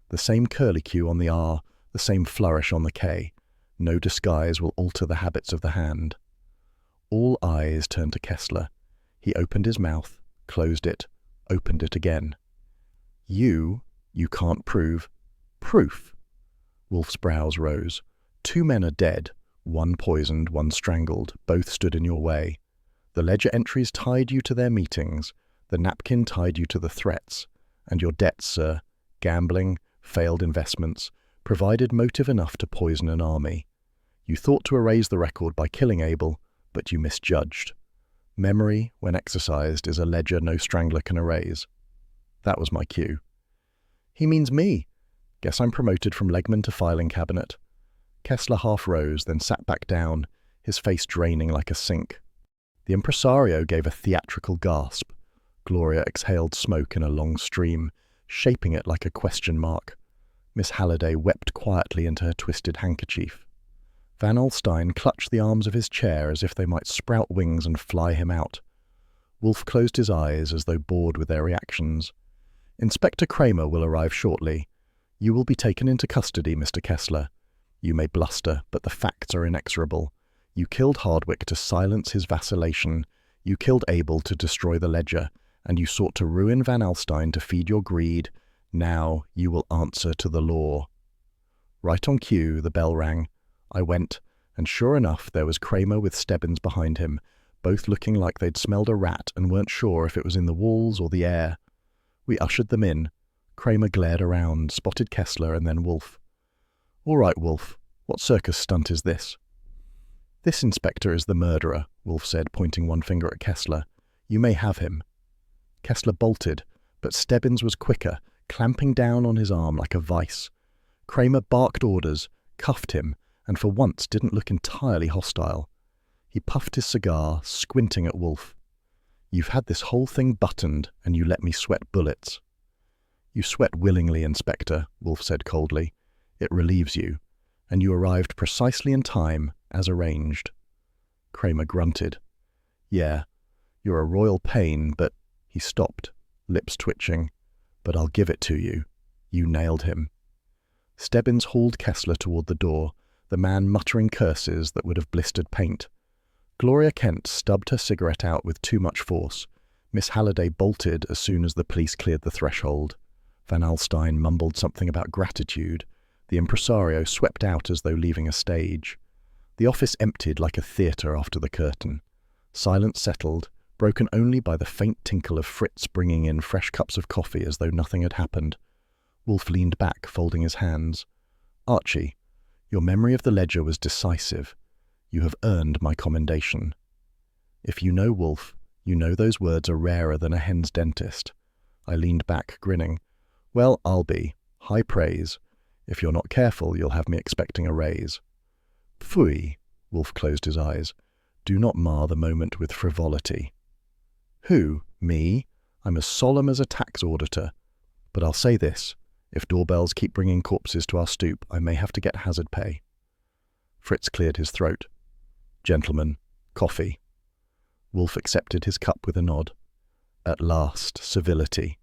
The same curlicue on the R, the same flourish on the K. No disguise will alter the habits of the hand. All eyes turned to Kessler. He opened his mouth, closed it, opened it again. You can't prove. Proof! Wolfe's brows rose. 2 men are dead, one poisoned, one strangled, both stood in your way. The ledger entries tied you to their meetings, the napkin tied you to the threats, and your debts, sir, gambling, failed investments, provided motive enough to poison an army. You thought to erase the record by killing Abel, but you misjudged. Memory, when exercised, is a ledger no strangler can erase. That was my cue. He means me. Guess I'm promoted from legman to filing cabinet. Kessler half rose, then sat back down, his face draining like a sink. The impresario gave a theatrical gasp. Gloria exhaled smoke in a long stream, shaping it like a question mark. Miss Halliday wept quietly into her twisted handkerchief. Van Alstyne clutched the arms of his chair as if they might sprout wings and fly him out. Wolfe closed his eyes as though bored with their reactions. Inspector Kramer will arrive shortly. You will be taken into custody, Mr. Kessler. You may bluster, but the facts are inexorable. You killed Hardwick to silence his vacillation. You killed Abel to destroy the ledger, and you sought to ruin Van Alstyne to feed your greed. Now you will answer to the law. Right on cue, the bell rang. I went, and sure enough, there was Kramer with Stebbins behind him, both looking like they'd smelled a rat and weren't sure if it was in the walls or the air. We ushered them in. Kramer glared around, spotted Kessler, and then Wolfe. All right, Wolfe, what circus stunt is this? This inspector is the murderer, Wolfe said, pointing one finger at Kessler. You may have him. Kessler bolted, but Stebbins was quicker, clamping down on his arm like a vice. Kramer barked orders, cuffed him, and for once didn't look entirely hostile. He puffed his cigar, squinting at Wolfe. You've had this whole thing buttoned, and you let me sweat bullets. You sweat willingly, Inspector, Wolfe said coldly. It relieves you, and you arrived precisely in time, as arranged. Kramer grunted. Yeah, you're a royal pain, but... He stopped, lips twitching. But I'll give it to you. You nailed him. Stebbins hauled Kessler toward the door, the man muttering curses that would have blistered paint. Gloria Kent stubbed her cigarette out with too much force. Miss Halliday bolted as soon as the police cleared the threshold. Van Alstyne mumbled something about gratitude. The impresario swept out as though leaving a stage. The office emptied like a theatre after the curtain. Silence settled, broken only by the faint tinkle of Fritz bringing in fresh cups of coffee as though nothing had happened. Wolfe leaned back, folding his hands. Archie, your memory of the ledger was decisive. You have earned my commendation. If you know Wolfe, you know those words are rarer than a hen's dentist. I leaned back, grinning. Well, I'll be. High praise. If you're not careful, you'll have me expecting a raise. Pfui, Wolfe closed his eyes. Do not mar the moment with frivolity. Who? Me? I'm as solemn as a tax auditor. But I'll say this. If doorbells keep bringing corpses to our stoop, I may have to get hazard pay. Fritz cleared his throat. Gentlemen, coffee. Wolfe accepted his cup with a nod. At last, civility.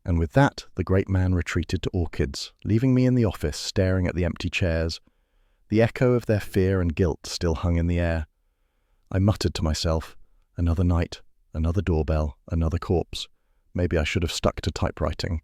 And with that, the great man retreated to Orchids, leaving me in the office staring at the empty chairs. The echo of their fear and guilt still hung in the air. I muttered to myself, another night, another doorbell, another corpse. Maybe I should have stuck to typewriting.